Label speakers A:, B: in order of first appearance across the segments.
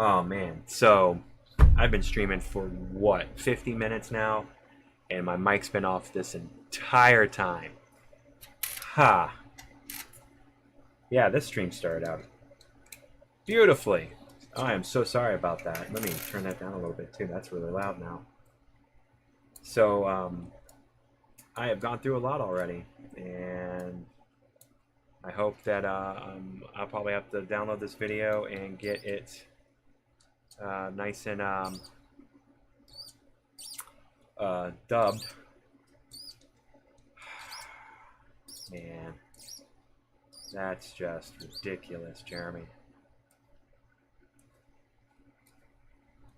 A: Oh man, so I've been streaming for what, 50 minutes now, and my mic's been off this entire time. Ha! Yeah, this stream started out beautifully. Oh, I am so sorry about that. Let me turn that down a little bit too. That's really loud now. So, I have gone through a lot already, and I hope that I'll probably have to download this video and get it nice and dubbed. Man, that's just ridiculous, Jeremy.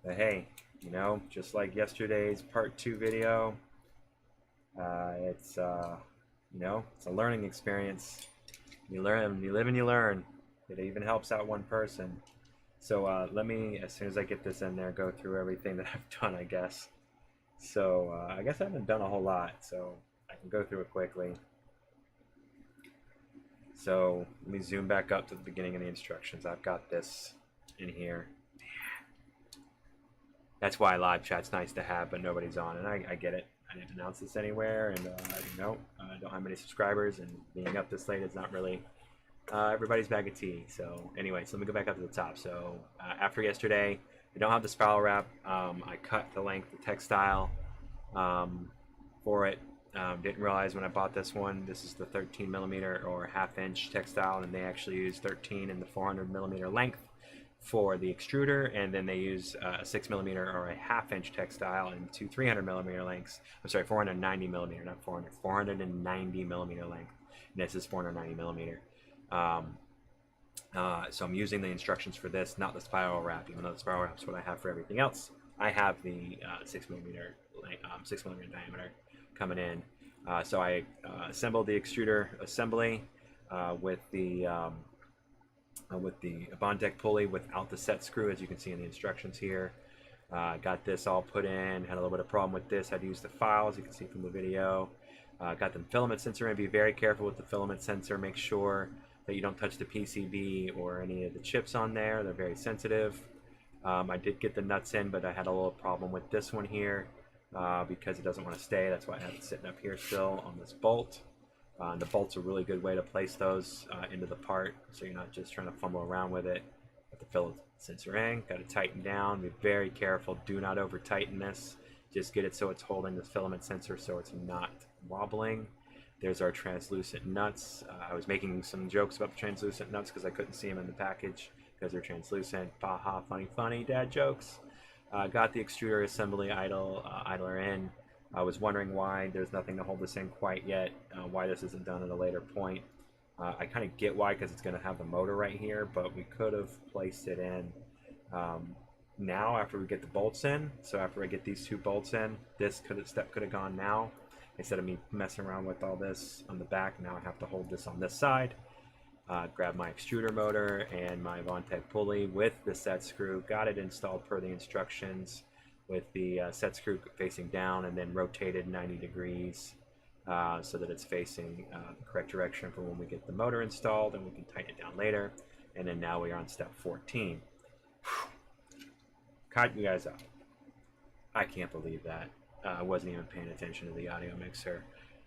A: But hey, you know, just like yesterday's part 2 video, it's you know, it's a learning experience. You learn, you live and you learn. It even helps out one person. So let me, as soon as I get this in there, go through everything that I've done, I guess. So I guess I haven't done a whole lot, so I can go through it quickly. So let me zoom back up to the beginning of the instructions. I've got this in here. That's why live chat's nice to have, but nobody's on, and I get it. I didn't announce this anywhere, and you know, I don't have many subscribers, and being up this late is not really everybody's bag of tea. So anyway, so let me go back up to the top. So after yesterday, I don't have the spiral wrap. I cut the length, the textile for it. Didn't realize when I bought this one, this is the 13 millimeter or half-inch textile, and they actually use 13 in the 400 millimeter length for the extruder, and then they use a 6 millimeter or a half-inch textile in two 300 millimeter lengths. I'm sorry, 490 millimeter, not 400, 490 millimeter length. And this is 490 millimeter. So I'm using the instructions for this, not the spiral wrap, even though the spiral wrap is what I have for everything else. I have the 6 millimeter diameter coming in. So I assembled the extruder assembly with the bond deck pulley without the set screw, as you can see in the instructions here. Got this all put in, had a little bit of problem with this, had to use the file, as you can see from the video. Got the filament sensor in. Be very careful with the filament sensor. Make sure that you don't touch the PCB or any of the chips on there. They're very sensitive. I did get the nuts in, but I had a little problem with this one here because it doesn't want to stay. That's why I have it sitting up here still on this bolt. The bolt's a really good way to place those into the part, so you're not just trying to fumble around with it. Got the filament sensor in, got to tighten down. Be very careful. Do not over tighten this. Just get it so it's holding the filament sensor so it's not wobbling. There's our translucent nuts. I was making some jokes about the translucent nuts because I couldn't see them in the package because they're translucent. Baha, funny, funny, dad jokes. Got the extruder assembly idler in. I was wondering why there's nothing to hold this in quite yet, why this isn't done at a later point. I kind of get why, because it's going to have the motor right here, but we could have placed it in now after we get the bolts in. So after I get these two bolts in, this step could have gone now. Instead of me messing around with all this on the back, now I have to hold this on this side. Grab my extruder motor and my Vontech pulley with the set screw. Got it installed per the instructions with the set screw facing down, and then rotated 90 degrees so that it's facing the correct direction for when we get the motor installed, and we can tighten it down later. And then now we are on step 14. Caught you guys up. I can't believe that. I wasn't even paying attention to the audio mixer.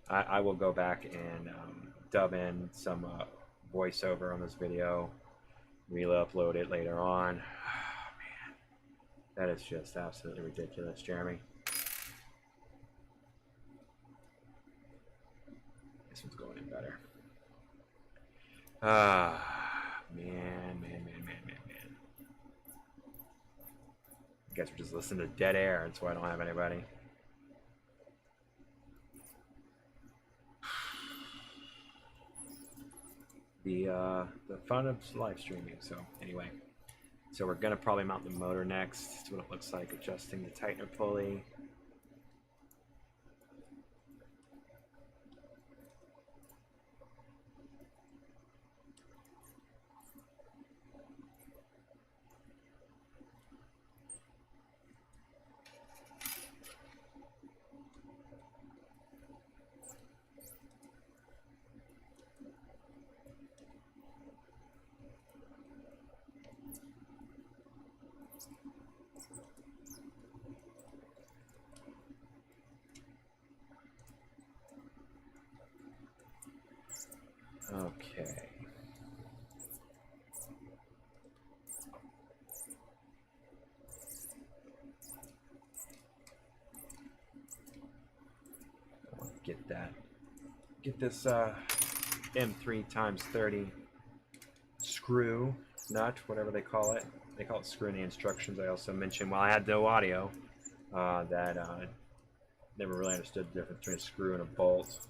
A: I will go back and dub in some voiceover on this video, re-upload it later on. Oh, man, that is just absolutely ridiculous, Jeremy. This one's going in better. Man. You guys are just listening to dead air. That's why I don't have anybody. The fun of live streaming. So anyway, so we're gonna probably mount the motor next. That's what it looks like. Adjusting the tightener pulley. Okay. Get that. Get this M3 times 30 screw nut, whatever they call it. They call it screw in the instructions. I also mentioned while I had no audio that never really understood the difference between a screw and a bolt.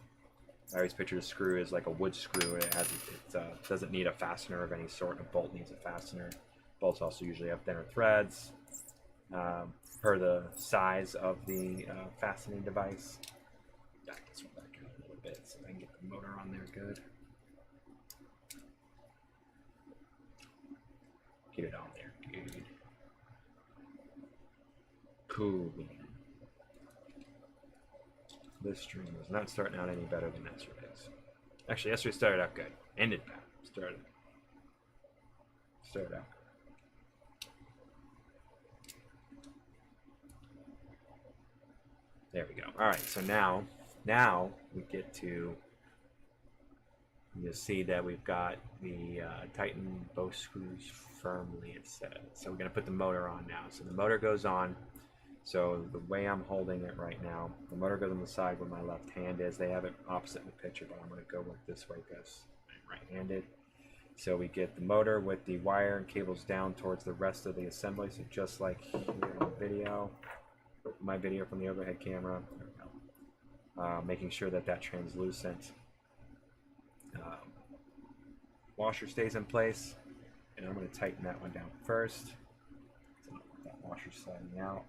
A: I always pictured a screw as like a wood screw. It doesn't need a fastener of any sort. A bolt needs a fastener. Bolts also usually have thinner threads per the size of the fastening device. Let's back out a little bit so I can get the motor on there good. Get it on there, good. Cool. This stream is not starting out any better than yesterday's. Actually, yesterday started out good. Ended bad. Started out. There we go. All right, so now we get to, you'll see that we've got the tighten both screws firmly, it says. So we're going to put the motor on now. So the motor goes on. So the way I'm holding it right now, the motor goes on the side where my left hand is. They have it opposite in the picture, but I'm going to go with this way because I'm right-handed. So we get the motor with the wire and cables down towards the rest of the assembly. So just like here in the video, my video from the overhead camera, there we go. Making sure that that translucent washer stays in place. And I'm going to tighten that one down first. So that washer sliding out.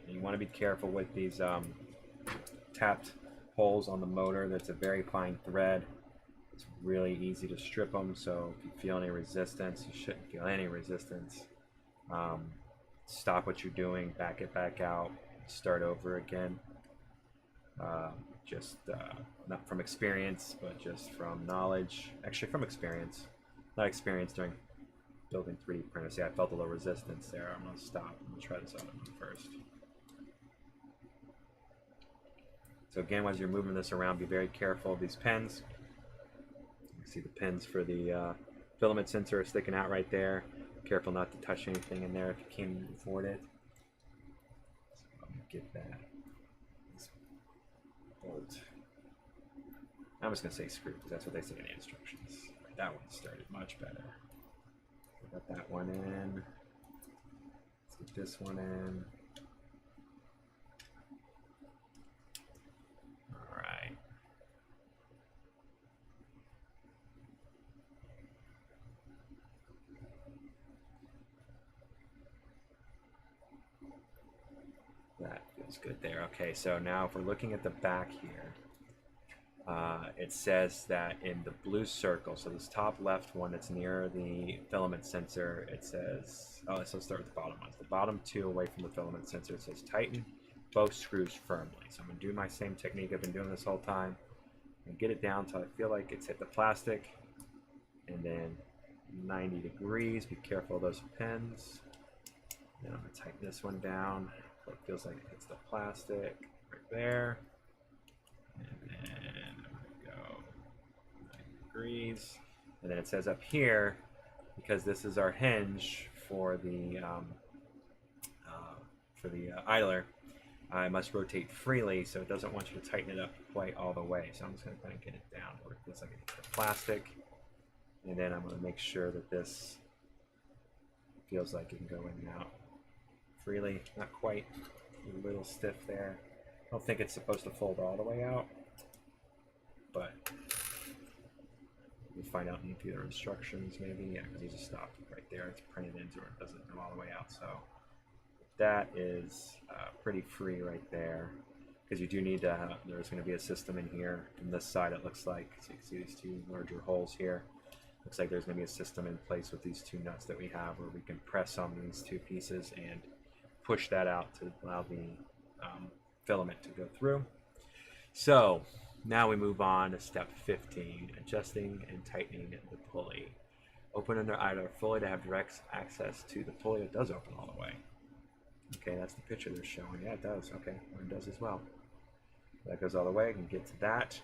A: You want to be careful with these tapped holes on the motor. That's a very fine thread. It's really easy to strip them, so if you feel any resistance, you shouldn't feel any resistance. Stop what you're doing, back it back out, start over again. Not from experience, but just from knowledge. Actually, from experience. Not experience during building 3D printers. See, I felt a little resistance there. I'm going to stop. I'm going to try this other one first. So again, as you're moving this around, be very careful of these pins. You can see the pins for the filament sensor are sticking out right there. Careful not to touch anything in there if you can afford it. So I'm going to get that. This bolt. I'm just going to say screw because that's what they say in the instructions. Right, that one started much better. Got that one in. Let's get this one in. That feels good there. Okay, so now if we're looking at the back here, it says that in the blue circle, so this top left one that's near the filament sensor, it says, oh, let's start with the bottom ones. The bottom two away from the filament sensor, it says tighten both screws firmly. So I'm going to do my same technique I've been doing this whole time and get it down until I feel like it's hit the plastic, and then 90 degrees. Be careful of those pins. Then I'm going to tighten this one down. So it feels like it hits the plastic right there. And then I'm going to go 90 degrees. And then it says up here, because this is our hinge for the idler, I must rotate freely, so it doesn't want you to tighten it up quite all the way. So I'm just going to kind of get it down where it feels like it hits the plastic. And then I'm going to make sure that this feels like it can go in and out freely. Not quite, a little stiff there. I don't think it's supposed to fold all the way out, but we'll find out in the computer instructions maybe. Yeah, because there's a stop right there. It's printed into it. It doesn't go all the way out. So that is pretty free right there, because you do need to have, there's going to be a system in here. From this side it looks like, so you can see these two larger holes here. Looks like there's going to be a system in place with these two nuts that we have where we can press on these two pieces and push that out to allow the filament to go through. So now we move on to step 15, adjusting and tightening the pulley. Open under idler fully to have direct access to the pulley. It does open all the way. Okay, that's the picture they're showing. Yeah, it does. Okay, mine does as well. That goes all the way. I can get to that.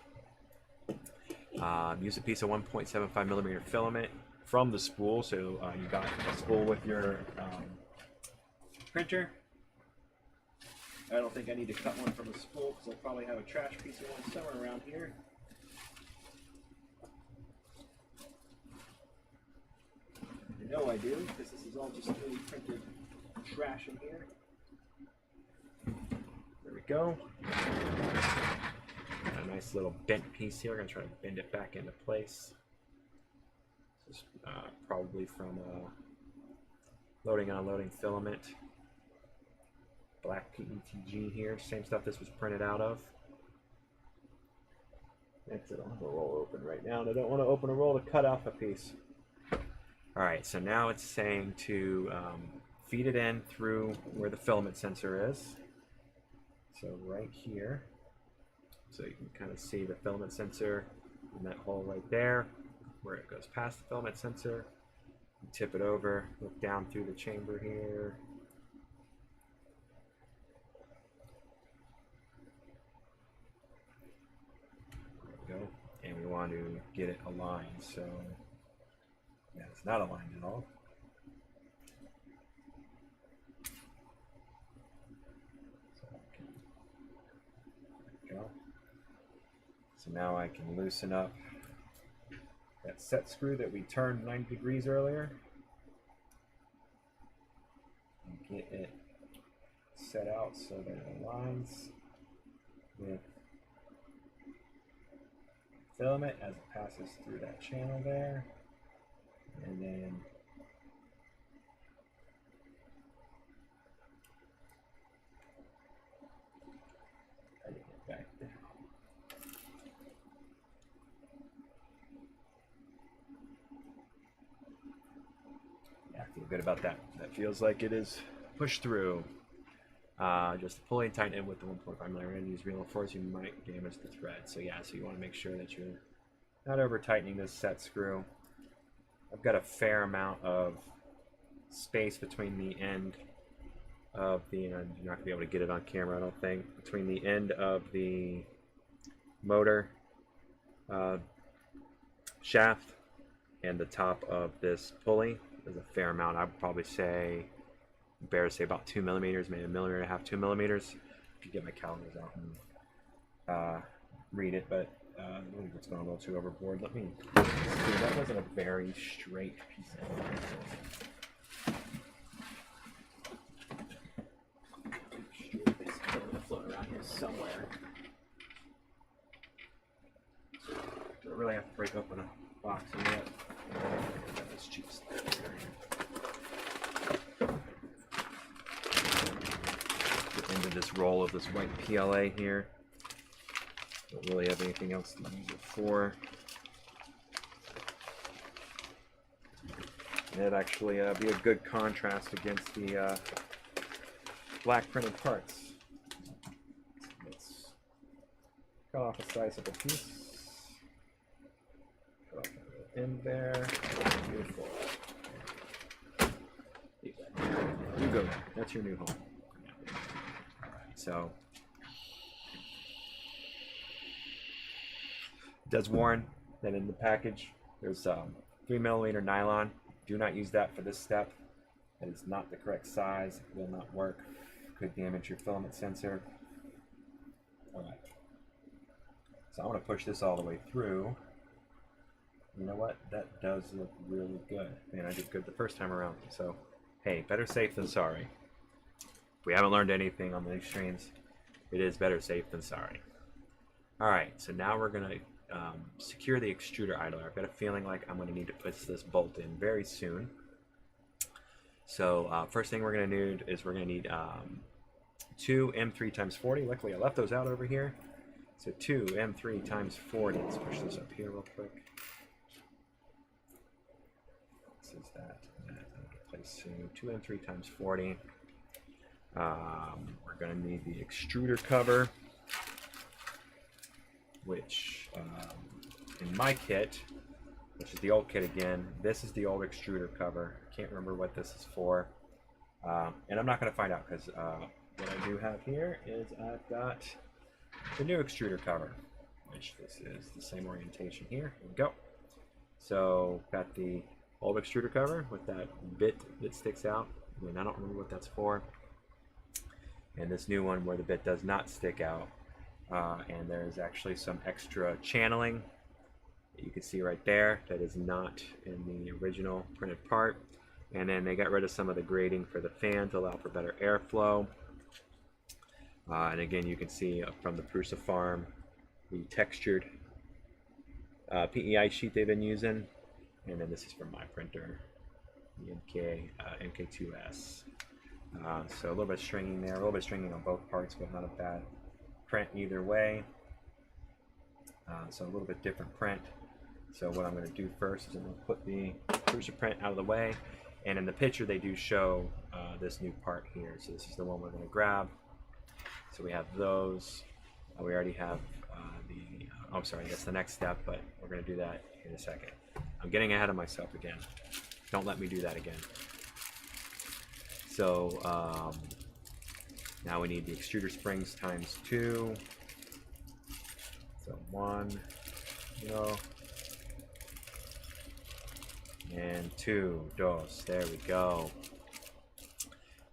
A: Use a piece of 1.75 millimeter filament from the spool. So you got a spool with your printer. I don't think I need to cut one from a spool because I'll probably have a trash piece of one somewhere around here. You know I do, because this is all just 3D printed trash in here. There we go. Got a nice little bent piece here. We're going to try to bend it back into place. This is probably from loading and unloading filament. Black PETG here, same stuff this was printed out of. Next, I don't have a roll open right now, and I don't want to open a roll to cut off a piece. Alright, so now it's saying to feed it in through where the filament sensor is. So right here. So you can kind of see the filament sensor in that hole right there, where it goes past the filament sensor. You tip it over, look down through the chamber here. There we go. And we want to get it aligned, so yeah, it's not aligned at all. So, there we go. So now I can loosen up that set screw that we turned 90 degrees earlier and get it set out so that it aligns with filament as it passes through that channel there. And then I get it back down. Yeah, I feel good about that. That feels like it is pushed through. Just pull and tighten it with the 1.5 millimeter. And use real force, you might damage the thread. So yeah, so you want to make sure that you're not over tightening this set screw. I've got a fair amount of space between the end of the, you're not going to be able to get it on camera, I don't think, between the end of the motor shaft and the top of this pulley. There's a fair amount. I would probably say, bear to say about 2 millimeters, maybe 1.5 millimeters, 2 millimeters. I could get my calipers out and read it, but I think it's going a little too overboard. Let me see. That wasn't a very straight piece of it's floating around here somewhere. Do I really have to break open a box in yet? That's cheap stuff. Get into this roll of this white PLA here. Don't really have anything else to use it for. It'd actually be a good contrast against the black printed parts. Let's cut off a slice of a piece. Cut off the end there. Beautiful. You go there. That's your new home. Alright, so it does warn that in the package there's 3 millimeter nylon. Do not use that for this step. That is not the correct size. It will not work. Could damage your filament sensor. Alright. So I'm going to push this all the way through. You know what? That does look really good. Man, I did good the first time around. So, hey, better safe than sorry. If we haven't learned anything on these streams, it is better safe than sorry. Alright, so now we're going to secure the extruder idler. I've got a feeling like I'm going to need to put this bolt in very soon. So first thing we're going to need is we're going to need 2 M3 times 40. Luckily I left those out over here. So 2 M3 times 40. Let's push this up here real quick. This is that. Place 2 M3 times 40. We're going to need the extruder cover, which in my kit which is the old kit again. This is the old extruder cover. Can't remember what this is for. And I'm not going to find out because what I do have here is I've got the new extruder cover, which this is the same orientation here. Here we go. So got the old extruder cover with that bit that sticks out. I mean, I don't remember what that's for. And this new one where the bit does not stick out. And there's actually some extra channeling that you can see right there that is not in the original printed part. And then they got rid of some of the grating for the fan to allow for better airflow. And again, you can see from the Prusa farm the textured PEI sheet they've been using. And then this is from my printer, the MK3 so a little bit of stringing there, a little bit of stringing on both parts, but not a bad print either way. So a little bit different print. So what I'm going to do first is I'm going to put the Prusa print out of the way. And in the picture they do show this new part here. So this is the one we're going to grab. So we have those. We already have I'm sorry, that's the next step, but we're going to do that in a second. I'm getting ahead of myself again. Don't let me do that again. So now we need the extruder springs times 2. So 1, and 2, dos. There we go.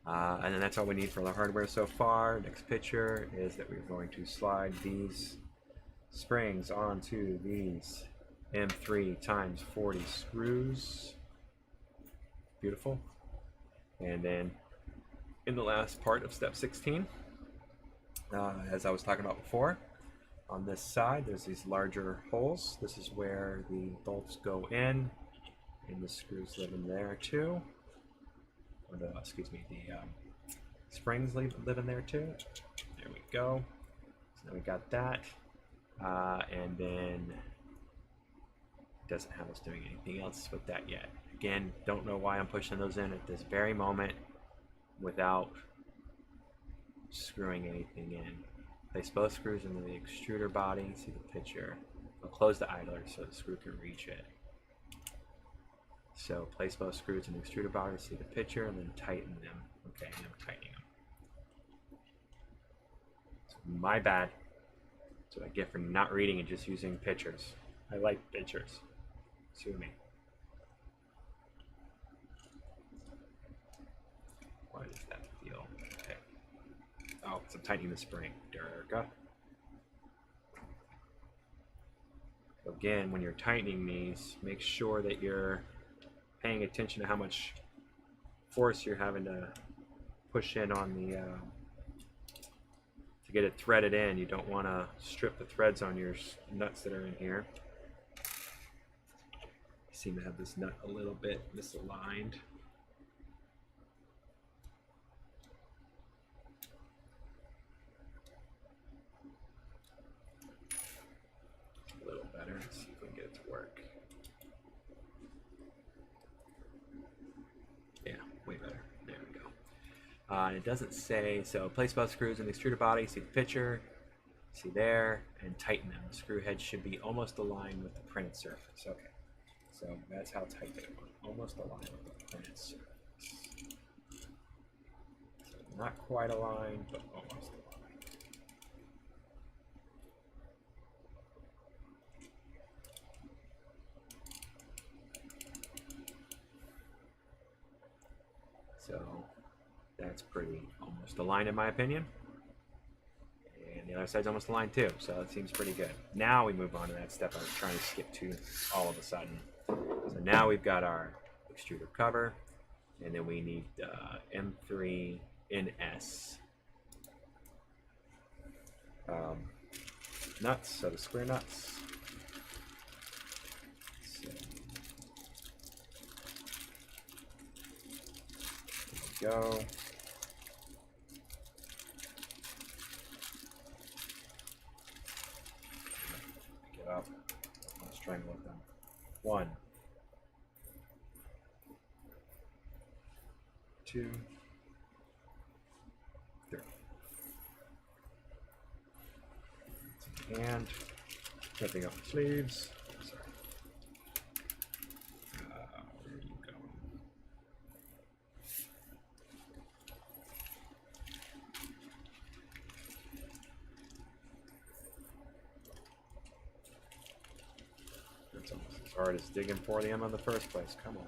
A: And then that's all we need for the hardware so far. Next picture is that we're going to slide these springs onto these M3 times 40 screws. Beautiful. And then in the last part of step 16, as I was talking about before, on this side there's these larger holes. This is where the bolts go in, and the screws live in there too. Or the, excuse me, the springs live in there too. There we go. So then we got that. And then it doesn't have us doing anything else with that yet. Again, don't know why I'm pushing those in at this very moment without screwing anything in. Place both screws into the extruder body. See the picture. I'll close the idler so the screw can reach it. So place both screws in the extruder body, see the picture, and then tighten them. Okay, and I'm tightening them. So my bad. That's what I get for not reading and just using pictures. I like pictures. Sue me. What is that deal? Okay. Oh, so I'm tightening the spring. Durga. Again, when you're tightening these, make sure that you're paying attention to how much force you're having to push in on the to get it threaded in. You don't want to strip the threads on your nuts that are in here. I seem to have this nut a little bit misaligned. A little better. Let's see if we can get it to work. Yeah, way better. There we go. And it doesn't say, so place both screws in the extruder body, see the picture, see there, and tighten them. The screw head should be almost aligned with the printed surface. Okay, so that's how tight they want. Almost aligned with the printed surface. So not quite aligned, but almost aligned. So that's pretty almost aligned in my opinion. And the other side's almost aligned too, so that seems pretty good. Now we move on to that step I was trying to skip to all of a sudden. So now we've got our extruder cover, and then we need M3 NS nuts, so the square nuts. So, there we go. Get up. Let's try and work them. 1, 2, 3. And ripping up the sleeves. Sorry. It's almost as hard as digging for them in the first place. Come on.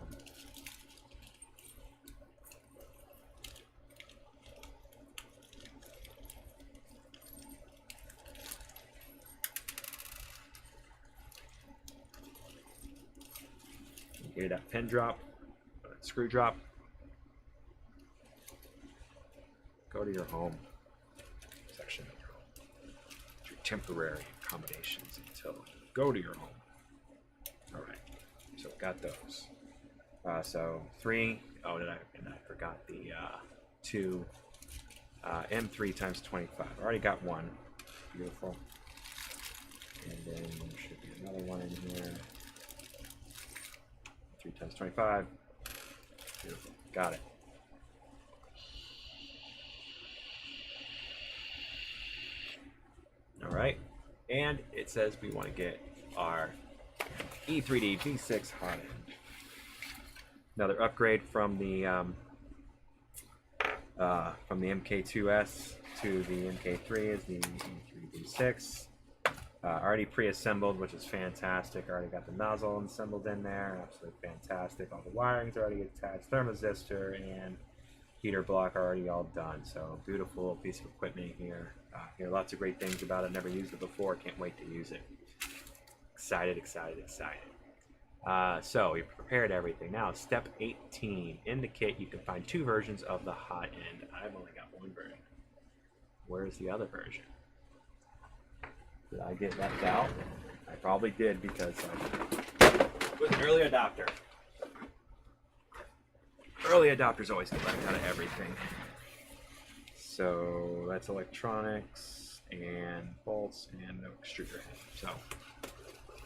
A: Hear that pin drop, screw drop. Go to your home section of your home. Your temporary accommodations until go to your home. All right, so got those. So 3. Oh, and I forgot the 2 M3 times 25. I already got one. Beautiful. And then there should be another one in here. 3 times 25. Beautiful. Got it. All right. And it says we want to get our E3D V6 hot end. Another upgrade from the MK2S to the MK3 is the E3D V6. Already pre-assembled, which is fantastic. Already got the nozzle assembled in there. Absolutely fantastic. All the wiring's already attached. Thermistor and heater block are already all done. So beautiful piece of equipment here. Hear lots of great things about it. Never used it before. Can't wait to use it. Excited, excited, excited. So we prepared everything. Now step 18. In the kit you can find 2 versions of the hot end. I've only got 1 version. Where's the other version? Did I get left out? I probably did because I was an early adopter. Early adopters always get left out of everything. So that's electronics and bolts and no extruder head. So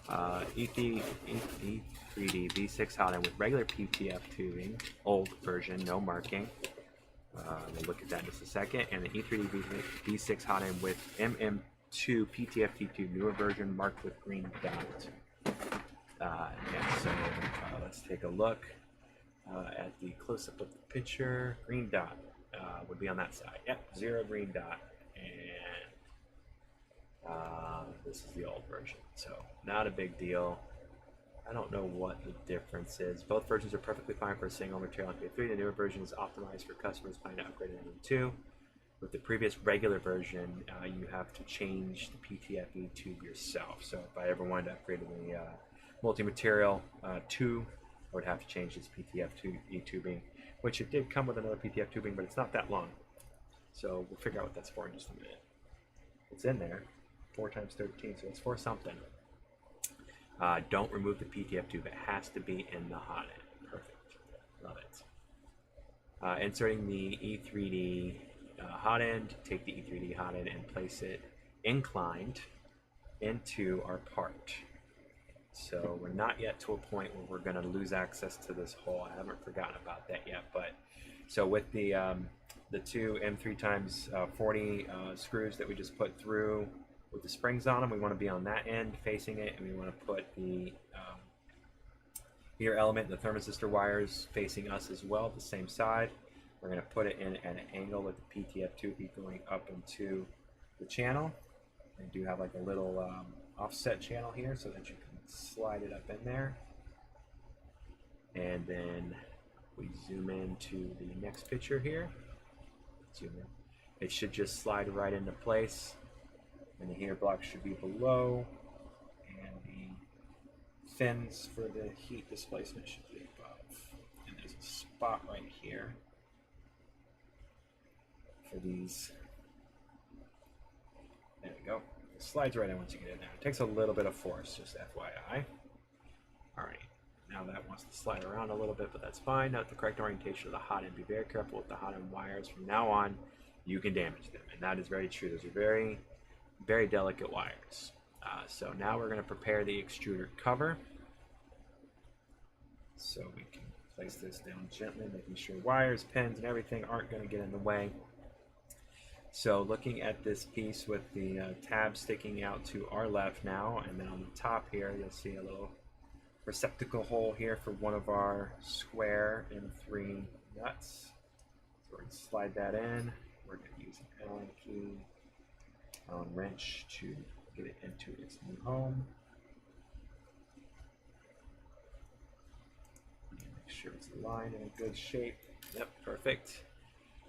A: E3D V6 hot end with regular PTF tubing, old version, no marking. We'll look at that in just a second. And the E3D V6 hot end with MM2 PTFT tube, newer version marked with green dot. So let's take a look at the close-up of the picture. Green dot would be on that side. Yep, 0 green dot. And this is the old version, so not a big deal. I don't know what the difference is. Both versions are perfectly fine for a single material MK3. The newer version is optimized for customers planning to upgrade to M2. With the previous regular version, you have to change the PTFE tube yourself. So if I ever wanted to upgrade to the multi-material 2, I would have to change this PTFE tubing, which it did come with another PTF tubing, but it's not that long. So we'll figure out what that's for in just a minute. It's in there, 4 times 13, so it's for something. Don't remove the PTF tube. It has to be in the hot end. Perfect. Love it. Inserting the E3D hot end, take the E3D hot end and place it inclined into our part. So we're not yet to a point where we're going to lose access to this hole. I haven't forgotten about that yet. But so with the 2 M3 times 40 screws that we just put through with the springs on them, we want to be on that end facing it, and we want to put the heater element and the thermistor wires facing us as well, the same side. We're going to put it in at an angle with the PTF tube going up into the channel. And do have like a little offset channel here so that you can slide it up in there. And then we zoom into the next picture here. Zoom in. It should just slide right into place. And the heater block should be below. And the fins for the heat displacement should be above. And there's a spot right here for these. There we go. It slides right in once you get in there. It takes a little bit of force, just FYI. Alright, now that wants to slide around a little bit, but that's fine. Note the correct orientation of the hot end. Be very careful with the hot end wires. From now on, you can damage them, and that is very true. Those are very, very delicate wires. So now we're going to prepare the extruder cover. So we can place this down gently, making sure wires, pins, and everything aren't going to get in the way. So looking at this piece with the tab sticking out to our left now, and then on the top here you'll see a little receptacle hole here for one of our square M3 nuts. So we're going to slide that in. We're going to use an Allen key wrench to get it into its new home. sure it's aligned in a good shape. Yep, perfect.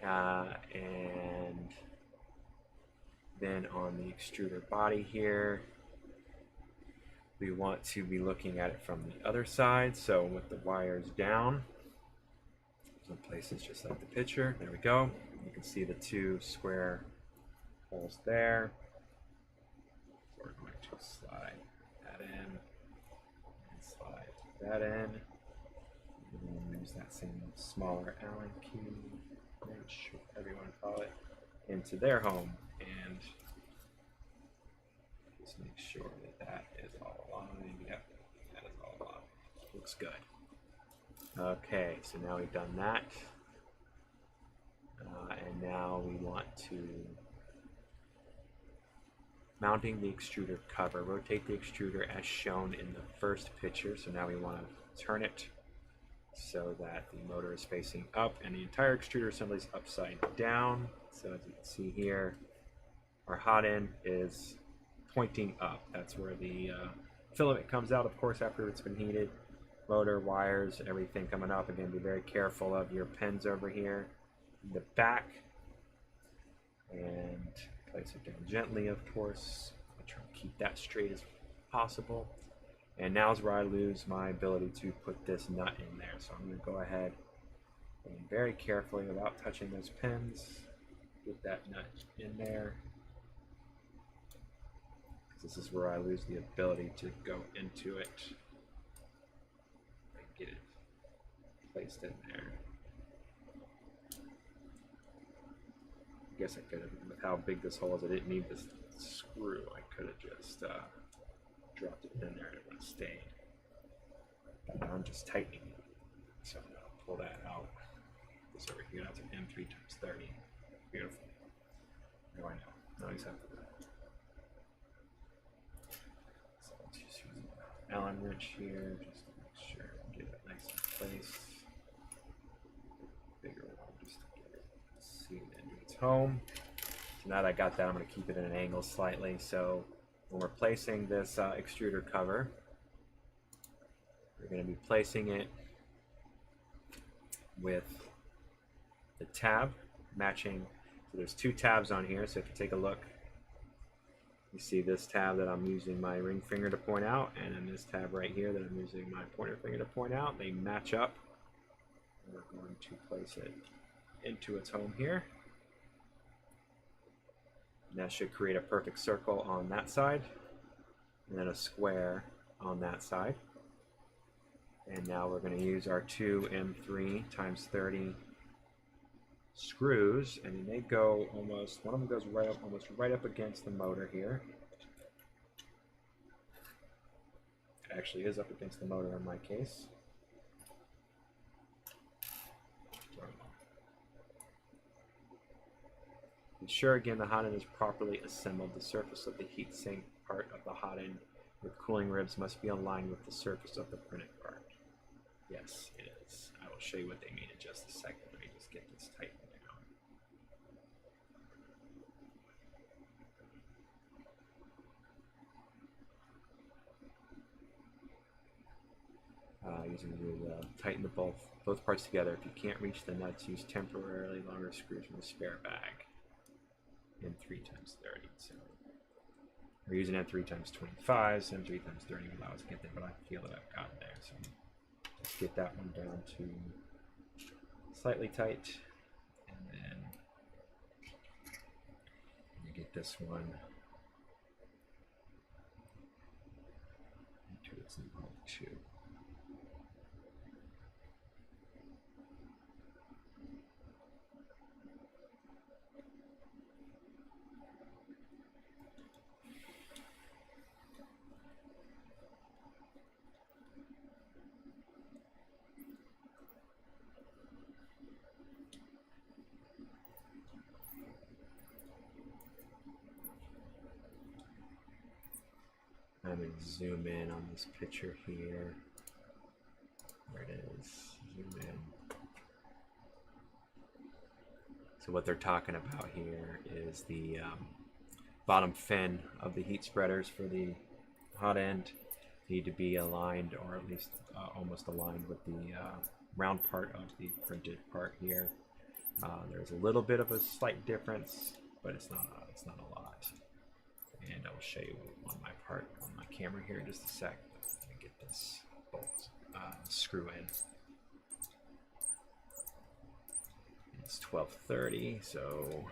A: And then on the extruder body here, we want to be looking at it from the other side. So with the wires down, some places just like the picture. There we go. You can see the two square holes there. So we're going to slide that in and slide that in. And then use that same smaller Allen key, wrench, whatever you want to call it, into their home, and just make sure that that is all aligned. Yep, that is all aligned. Looks good. Okay, so now we've done that, and now we want to mounting the extruder cover. Rotate the extruder as shown in the first picture. So now we want to turn it so that the motor is facing up and the entire extruder assembly is upside down. So as you can see here, our hot end is pointing up. That's where the filament comes out, of course, after it's been heated. Motor, wires, everything coming up. Again, be very careful of your pins over here in the back. And place it down gently, of course. I try to keep that straight as possible. And now is where I lose my ability to put this nut in there. So I'm going to go ahead and very carefully, without touching those pins, get that nut in there. This is where I lose the ability to go into it and get it placed in there. I guess I could have, with how big this hole is, I didn't need this screw. I could have just dropped it in there and it would have stayed. But now I'm just tightening it. So I'm going to pull that out. This over here, that's an M3 times 30. Beautiful. Now I know. Now he's happy with that. So let's just use an Allen wrench here just to make sure I get it nice and placed. Bigger one just to get it seated into its home. So now that I got that, I'm going to keep it at an angle slightly. So when we're placing this extruder cover, we're going to be placing it with the tab matching. So there's two tabs on here. So if you take a look, you see this tab that I'm using my ring finger to point out, and then this tab right here that I'm using my pointer finger to point out. They match up. We're going to place it into its home here. And that should create a perfect circle on that side, and then a square on that side. And now we're going to use our two M3 times 30 screws, and they go almost, one of them goes right up, almost right up against the motor here. It actually is up against the motor in my case. Be sure again the hot end is properly assembled. The surface of the heat sink part of the hot end with cooling ribs must be aligned with the surface of the printed part. Yes, it is. I will show you what they mean in just a second. Let me just get this tightened down. Using the tighten the both parts together. If you can't reach the nuts, use temporarily longer screws from the spare bag. M3 times 30. So we're using M3 times 25, so M3 times 30 will allow us to get there, but I feel that I've gotten there. So let's get that one down to slightly tight, and then you get this one into its new hole too. I'm going to zoom in on this picture here. There it is. Zoom in. So what they're talking about here is the bottom fin of the heat spreaders for the hot end need to be aligned, or at least almost aligned with the round part of the printed part here. There's a little bit of a slight difference, but it's not a lot. And I will show you on my part on my camera here in just a sec. Let me get this bolt screw in. It's 12:30, so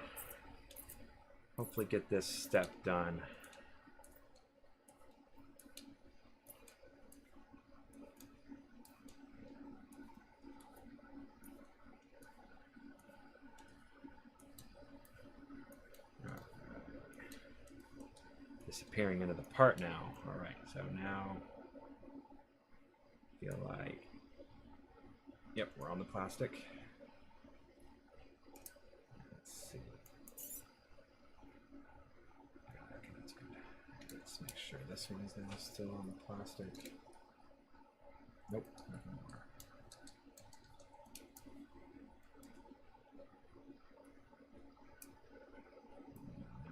A: hopefully get this step done. Disappearing into the part now. All right, so now feel like, yep, we're on the plastic. Let's see. Okay, that's good. Let's make sure this one's now still on the plastic. Nope, nothing more.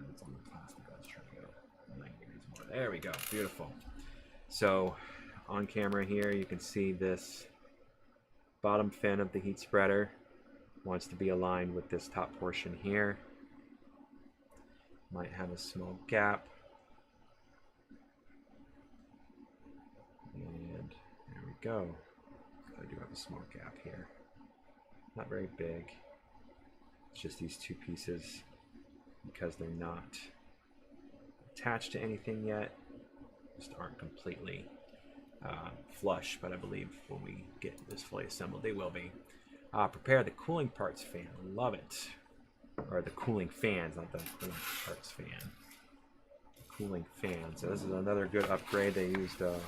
A: It's on the plastic. Let's try to go. There we go, beautiful. So on camera here you can see this bottom fin of the heat spreader wants to be aligned with this top portion here. Might have a small gap. And there we go. I do have a small gap here. Not very big. It's just these two pieces, because they're not attached to anything yet, just aren't completely flush, but I believe when we get this fully assembled they will be. Prepare the cooling parts fan. Love it. Or the cooling fans, not the cooling parts fan. Cooling fan. So this is another good upgrade. They used a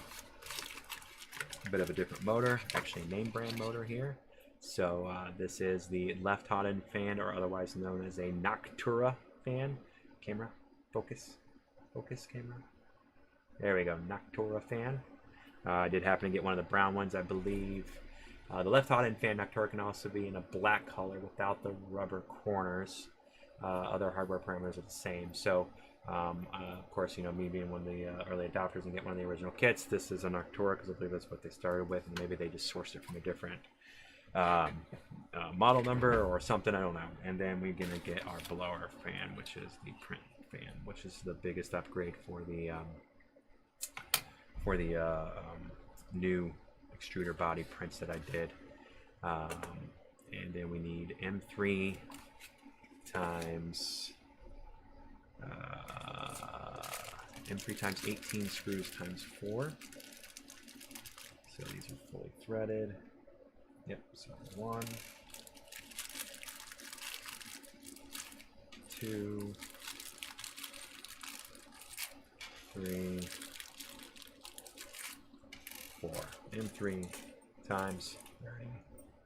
A: bit of a different motor, actually name brand motor here. So this is the left hot end fan, or otherwise known as a Noctura fan. Camera, focus camera. There we go, Noctura fan. I did happen to get one of the brown ones, I believe. The left hot end fan Noctura can also be in a black color without the rubber corners. Other hardware parameters are the same. So, of course, you know, me being one of the early adopters and get one of the original kits, this is a Noctura because I believe that's what they started with, and maybe they just sourced it from a different model number or something, I don't know. And then we're gonna get our blower fan, which is the print fan, which is the biggest upgrade for the new extruder body prints that I did. And then we need M3 times 18 screws times 4. So these are fully threaded. Yep, so 1, 2, 3, 4. M3 times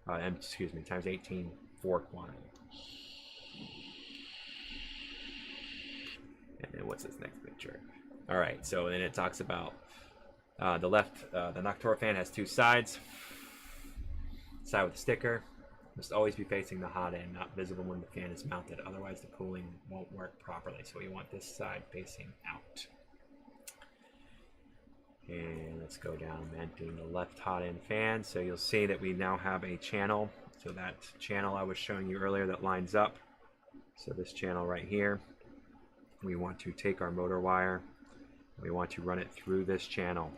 A: 30. Excuse me, times 18, 4 quantity. And then what's this next picture? All right, so then it talks about the Noctura fan has 2 sides. Side with a sticker must always be facing the hot end, not visible when the fan is mounted, otherwise the cooling won't work properly. So we want this side facing out. And let's go down mounting the left hot end fan. So you'll see that we now have a channel. So that channel I was showing you earlier that lines up. So this channel right here, we want to take our motor wire, we want to run it through this channel.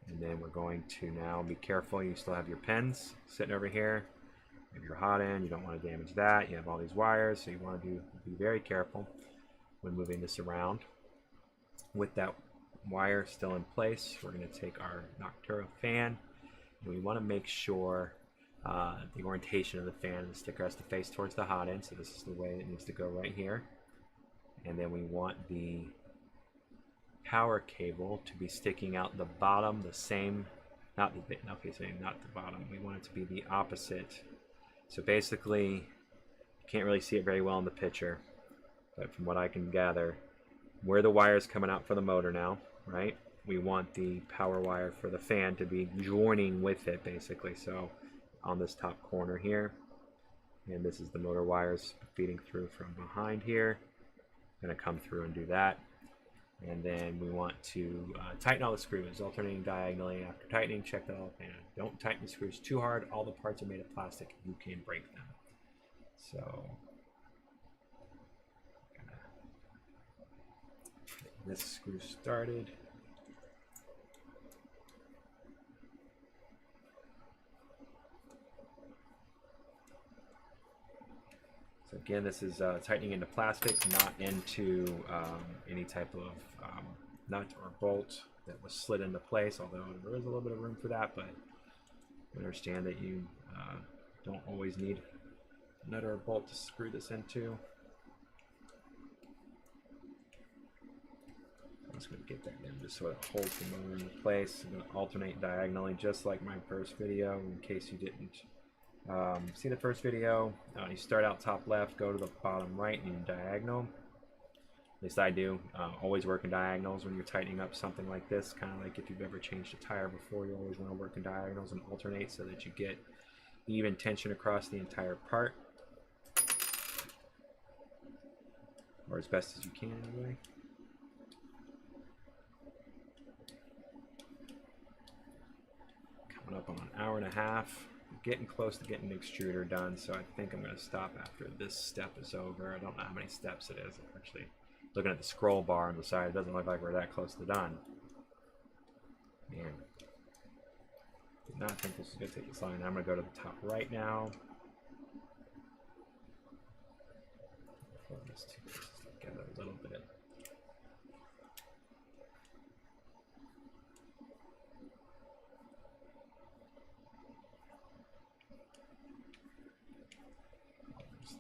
A: And then we're going to now be careful. You still have your pins sitting over here. You have your hot end. You don't want to damage that. You have all these wires, so you want to be very careful when moving this around. With that wire still in place, we're going to take our Noctura fan, and we want to make sure the orientation of the fan and the sticker has to face towards the hot end. So this is the way it needs to go right here. And then we want the power cable to be sticking out the bottom, the same, not the bottom. We want it to be the opposite. So basically, you can't really see it very well in the picture, but from what I can gather, where the wire is coming out for the motor now, right? We want the power wire for the fan to be joining with it, basically. So on this top corner here, and this is the motor wires feeding through from behind here. I'm gonna come through and do that. And then we want to tighten all the screws, alternating diagonally. After tightening, check that all. And don't tighten the screws too hard. All the parts are made of plastic. You can break them. So, get this screw started. So again, this is tightening into plastic, not into any type of nut or bolt that was slid into place, although there is a little bit of room for that, but understand that you don't always need a nut or a bolt to screw this into. I'm just going to get that in just so it holds the motor into place. I'm going to alternate diagonally just like my first video in case you didn't see the first video. You start out top left, go to the bottom right, and you diagonal. At least I do. Always work in diagonals when you're tightening up something like this. Kind of like if you've ever changed a tire before, you always want to work in diagonals and alternate so that you get even tension across the entire part. Or as best as you can anyway. Coming up on an hour and a half. Getting close to getting the extruder done, so I think I'm going to stop after this step is over. I don't know how many steps it is. Actually, looking at the scroll bar on the side, it doesn't look like we're that close to done. Man, did not think this was going to take this long. I'm going to go to the top right now. Pull these two pieces together a little bit.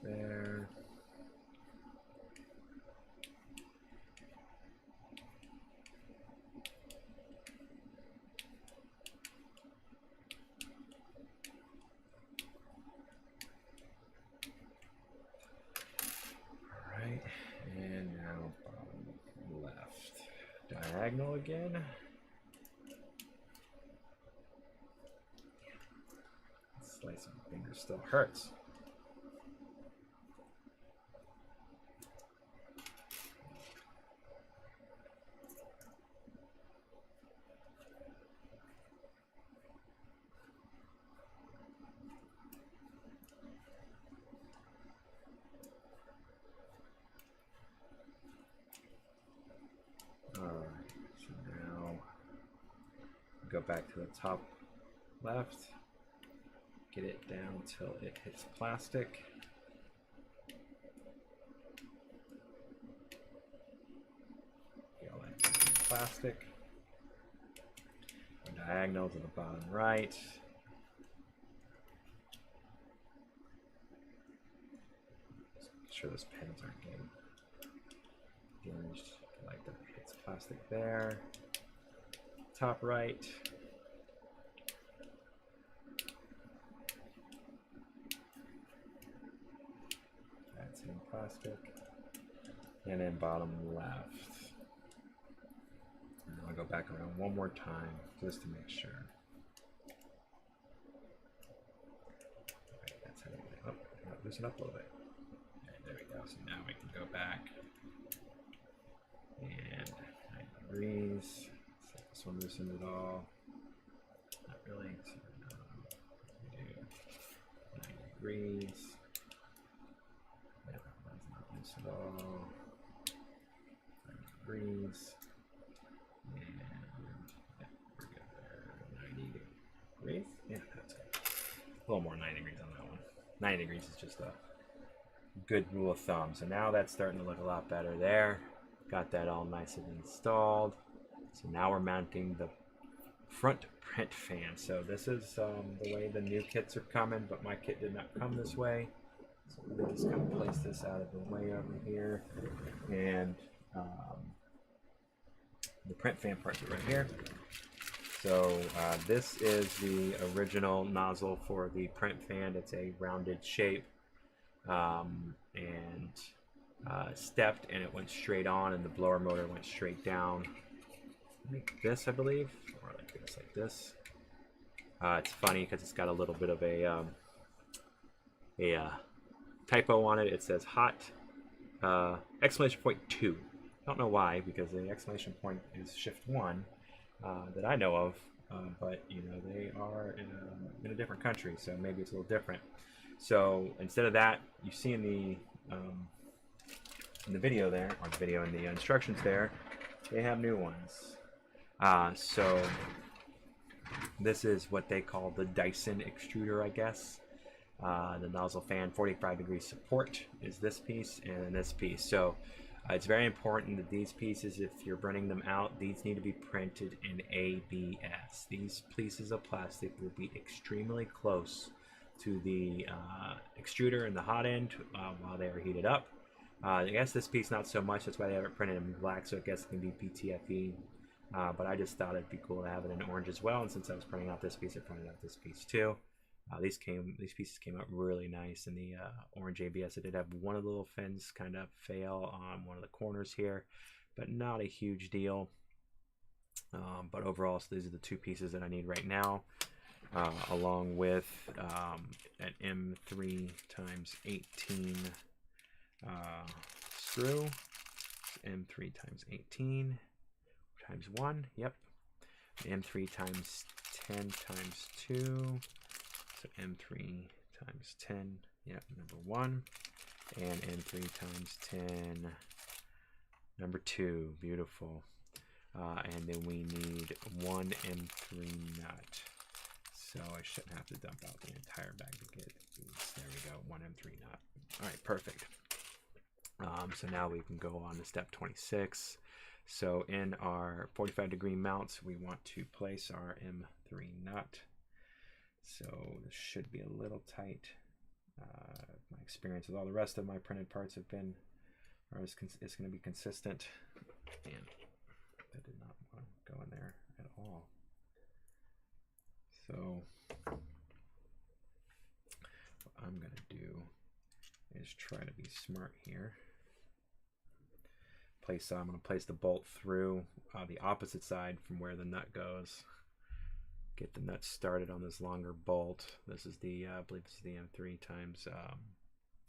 A: There. All right, and now bottom left. Diagonal again. Slicing my finger still hurts. Go back to the top left, get it down till it hits plastic. Feel like plastic. Diagonal to the bottom right. Just make sure those pins aren't getting damaged. Like that hits plastic there. Top right. That's in plastic. And then bottom left. And I'll go back around one more time just to make sure. Right, that's how you loosen up a little bit. Okay, there we go. So now we can go back and 90 degrees. This one loosened it all. Not really. So we do 90 degrees. Yeah, that's not loose at all. 90 degrees. And yeah, we're good there. 90 degrees. Yeah, that's good. A little more 90 degrees on that one. 90 degrees is just a good rule of thumb. So now that's starting to look a lot better there. Got that all nice and installed. So now we're mounting the front print fan. So this is the way the new kits are coming, but my kit did not come this way. So we're just going to place this out of the way over here. And the print fan parts are right here. So this is the original nozzle for the print fan. It's a rounded shape and stepped, and it went straight on, and the blower motor went straight down. Like this, I believe, or like this, It's funny because it's got a little bit of a typo on it. It says hot exclamation point 2. Don't know why, because the exclamation point is shift 1 that I know of, but you know they are in a different country, so maybe it's a little different. So instead of that, you see in the video there, or the video in the instructions there, they have new ones. So this is what they call the Dyson extruder, I guess. The nozzle fan 45-degree support is this piece and this piece. So it's very important that these pieces, if you're burning them out, these need to be printed in ABS. These pieces of plastic will be extremely close to the extruder in the hot end while they are heated up. I guess this piece not so much, that's why they have it printed in black, so I guess it can be PTFE. But I just thought it'd be cool to have it in orange as well, and since I was printing out this piece, I printed out this piece too. These pieces came out really nice in the orange ABS. It did have one of the little fins kind of fail on one of the corners here, but not a huge deal. But overall, so these are the two pieces that I need right now, along with an M3 times 18 screw, M3 times 18 times 1, yep, M3 times 10 times 2, so M3 times 10, yep, number 1, and M3 times 10, number 2, beautiful. And then we need one M3 nut, so I shouldn't have to dump out the entire bag to get these. There we go, one M3 nut. All right, perfect. So now we can go on to step 26. So in our 45-degree mounts, we want to place our M3 nut. So this should be a little tight. My experience with all the rest of my printed parts have been, or it's going to be consistent. And that did not want to go in there at all. So what I'm going to do is try to be smart here. I'm going to place the bolt through the opposite side from where the nut goes. Get the nut started on this longer bolt. This is the, I believe this is the M3 times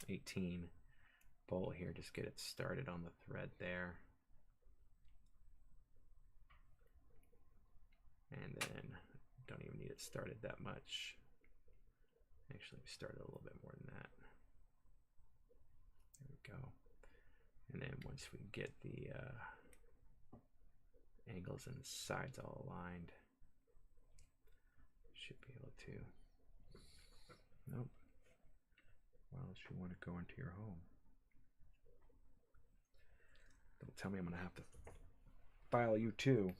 A: 18 bolt here. Just get it started on the thread there. And then don't even need it started that much. Actually, we started a little bit more than that. There we go. And then once we get the angles and the sides all aligned, should be able to. Nope. Why else you want to go into your home? Don't tell me I'm going to have to file you too.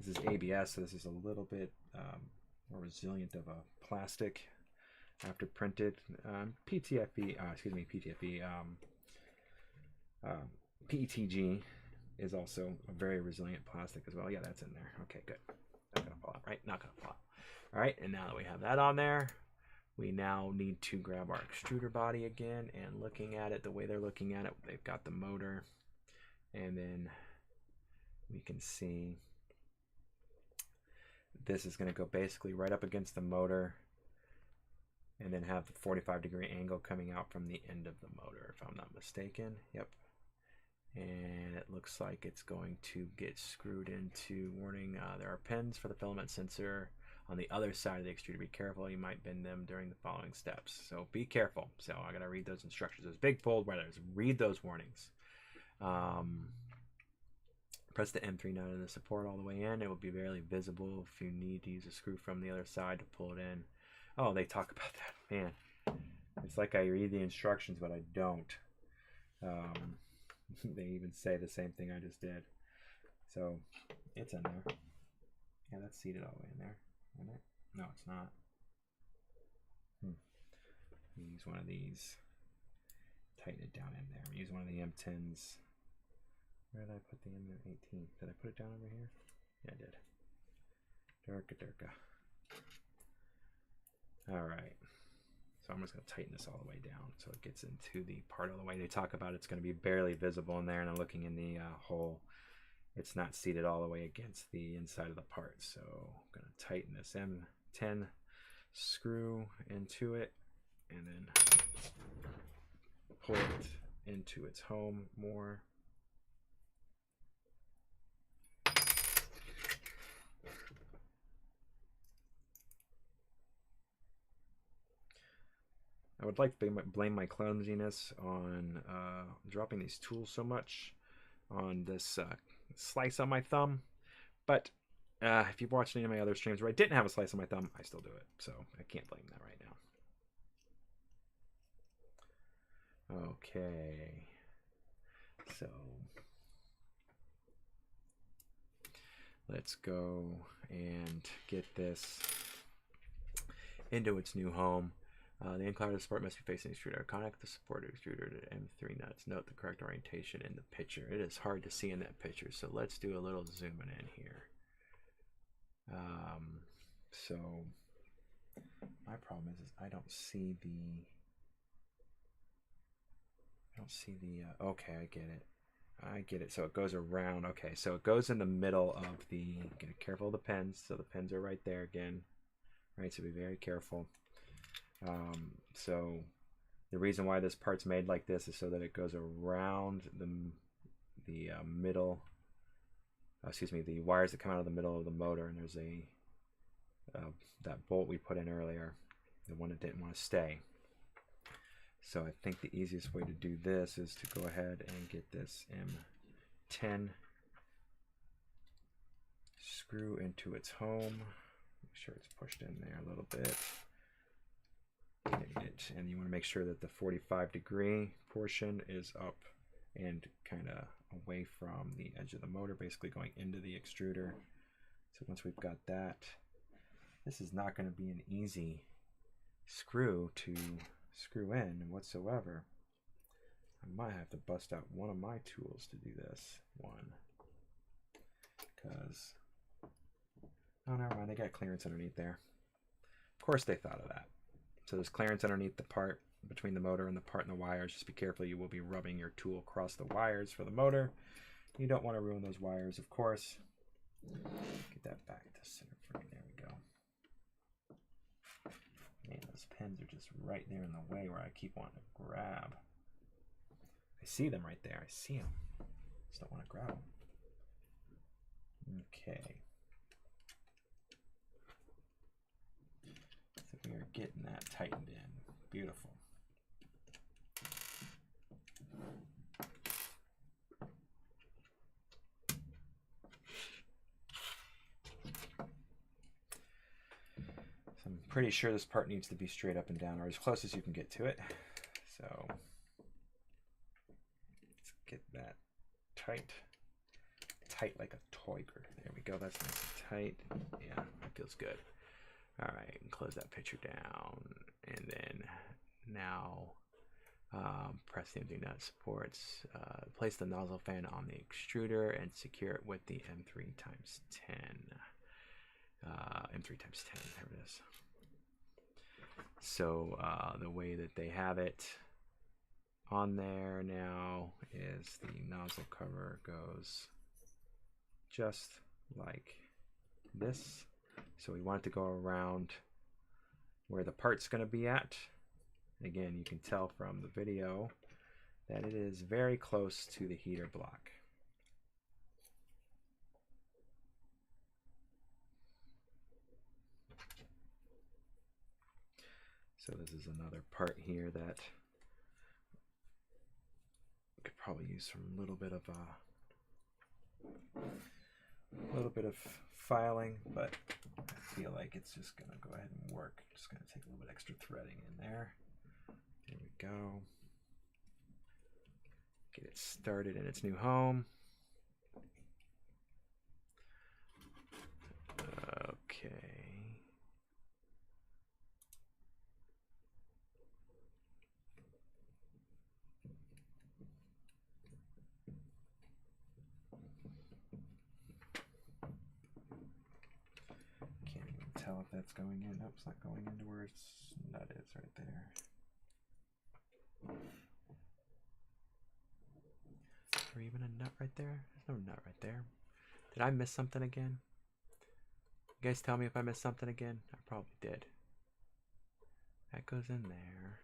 A: This is ABS, so this is a little bit more resilient of a plastic after printed. PTFE, PETG is also a very resilient plastic as well. Yeah, that's in there. Okay, good. Not gonna fall out, right? Not gonna fall out. All right, and now that we have that on there, we now need to grab our extruder body again, and looking at it the way they're looking at it, they've got the motor, and then we can see this is going to go basically right up against the motor, and then have the 45-degree angle coming out from the end of the motor, if I'm not mistaken. Yep. And it looks like it's going to get screwed into, warning, there are pins for the filament sensor on the other side of the extruder. Be careful, you might bend them during the following steps. So be careful. So I gotta read those instructions. Those big bold letters, read those warnings. Press the M3 nut in the support all the way in. It will be barely visible if you need to use a screw from the other side to pull it in. Oh, they talk about that, man. It's like I read the instructions, but I don't. They even say the same thing I just did. So it's in there. Yeah, that's seated all the way in there. Isn't it? No, it's not. Use one of these. Tighten it down in there. Use one of the M10s. Where did I put the M18? Did I put it down over here? Yeah, I did. Durka. Alright. So I'm just going to tighten this all the way down so it gets into the part of the way they talk about. It's going to be barely visible in there, and I'm looking in the hole. It's not seated all the way against the inside of the part. So I'm going to tighten this M10 screw into it, and then pull it into its home more. I would like to blame my clumsiness on dropping these tools so much on this slice on my thumb. But if you've watched any of my other streams where I didn't have a slice on my thumb, I still do it. So I can't blame that right now. Okay. So let's go and get this into its new home. The incline of the support must be facing the extruder. Connect the support extruder to M3 nuts. Note the correct orientation in the picture. It is hard to see in that picture, so let's do a little zooming in here. So my problem is I don't see the. Okay, I get it. So it goes around. Okay, so it goes in the middle of the. Get careful of the pins. So the pins are right there again. Right, so be very careful. So the reason why this part's made like this is so that it goes around the middle. Excuse me, the wires that come out of the middle of the motor, and there's a that bolt we put in earlier, the one that didn't want to stay. So I think the easiest way to do this is to go ahead and get this M10 screw into its home. Make sure it's pushed in there a little bit. And you want to make sure that the 45-degree portion is up and kind of away from the edge of the motor, basically going into the extruder. So once we've got that, this is not going to be an easy screw to screw in whatsoever. I might have to bust out one of my tools to do this one, because oh, never mind, they got clearance underneath there. Of course they thought of that. So there's clearance underneath the part between the motor and the part in the wires. Just be careful, you will be rubbing your tool across the wires for the motor. You don't want to ruin those wires, of course. Get that back to center frame. There we go. Man, those pins are just right there in the way where I keep wanting to grab. I see them right there. I see them. Just don't want to grab them. Okay. So we are getting that tightened in. Beautiful. So I'm pretty sure this part needs to be straight up and down, or as close as you can get to it. So let's get that tight. Tight like a toiger. There we go. That's nice and tight. Yeah, that feels good. All right, and close that picture down, and then now press the empty nut supports. Place the nozzle fan on the extruder and secure it with the M3 times 10. M3 times 10. There it is. So the way that they have it on there now is the nozzle cover goes just like this. So we want it to go around where the part's going to be at. Again, you can tell from the video that it is very close to the heater block. So this is another part here that could probably use some little bit of filing, but I feel like it's just gonna go ahead and work. Just gonna take a little bit extra threading in there. There we go. Get it started in its new home. Okay. Tell if that's going in. Nope, it's not going into where its nut is right there. Is there even a nut right there? There's no nut right there. Did I miss something again? You guys tell me if I missed something again. I probably did. That goes in there.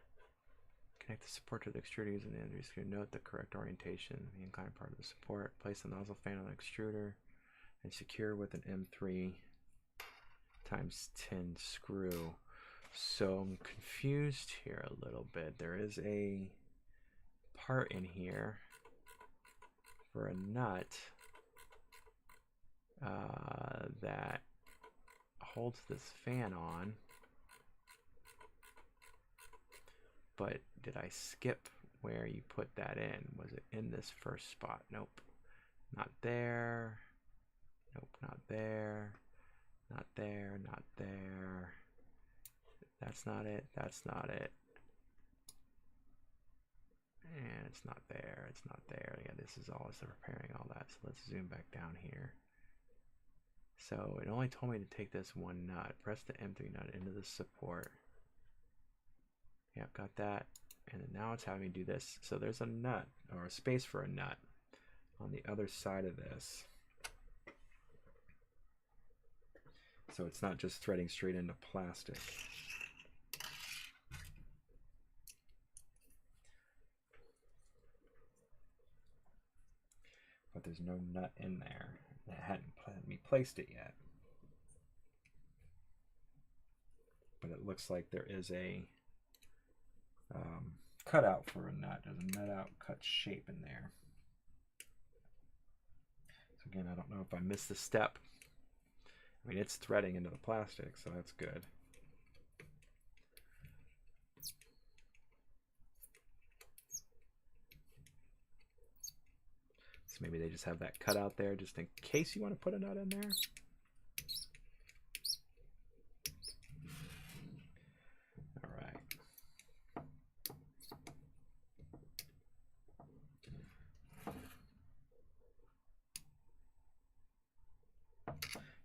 A: Connect the support to the extruder using the end screw. Note the correct orientation, the inclined part of the support. Place the nozzle fan on the extruder and secure with an M3 times 10 screw. So I'm confused here a little bit. There is a part in here for a nut that holds this fan on. But did I skip where you put that in? Was it in this first spot? Nope. Not there. Nope, not there. Not there, not there. That's not it, that's not it. And it's not there, it's not there. Yeah, this is all, it's repairing all that. So let's zoom back down here. So it only told me to take this one nut. Press the M3 nut into the support. Yep, got that. And then now it's having me do this. So there's a nut, or a space for a nut on the other side of this. So it's not just threading straight into plastic. But there's no nut in there. That hadn't me placed it yet. But it looks like there is a cutout for a nut. There's a nut out cut shape in there. So again, I don't know if I missed the step. I mean, it's threading into the plastic, so that's good. So maybe they just have that cut out there just in case you want to put a nut in there. All right.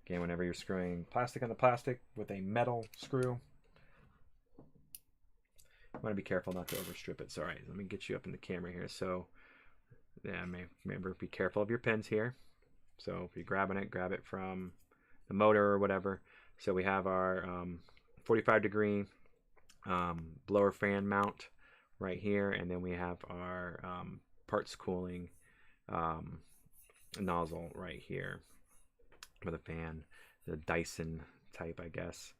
A: Again, whenever you're screwing plastic on the plastic with a metal screw, you want to be careful not to overstrip it. So, all right, let me get you up in the camera here. So, yeah, remember, be careful of your pins here. So if you're grabbing it, grab it from the motor or whatever. So we have our 45-degree blower fan mount right here, and then we have our parts cooling nozzle right here for the fan, the Dyson type, I guess.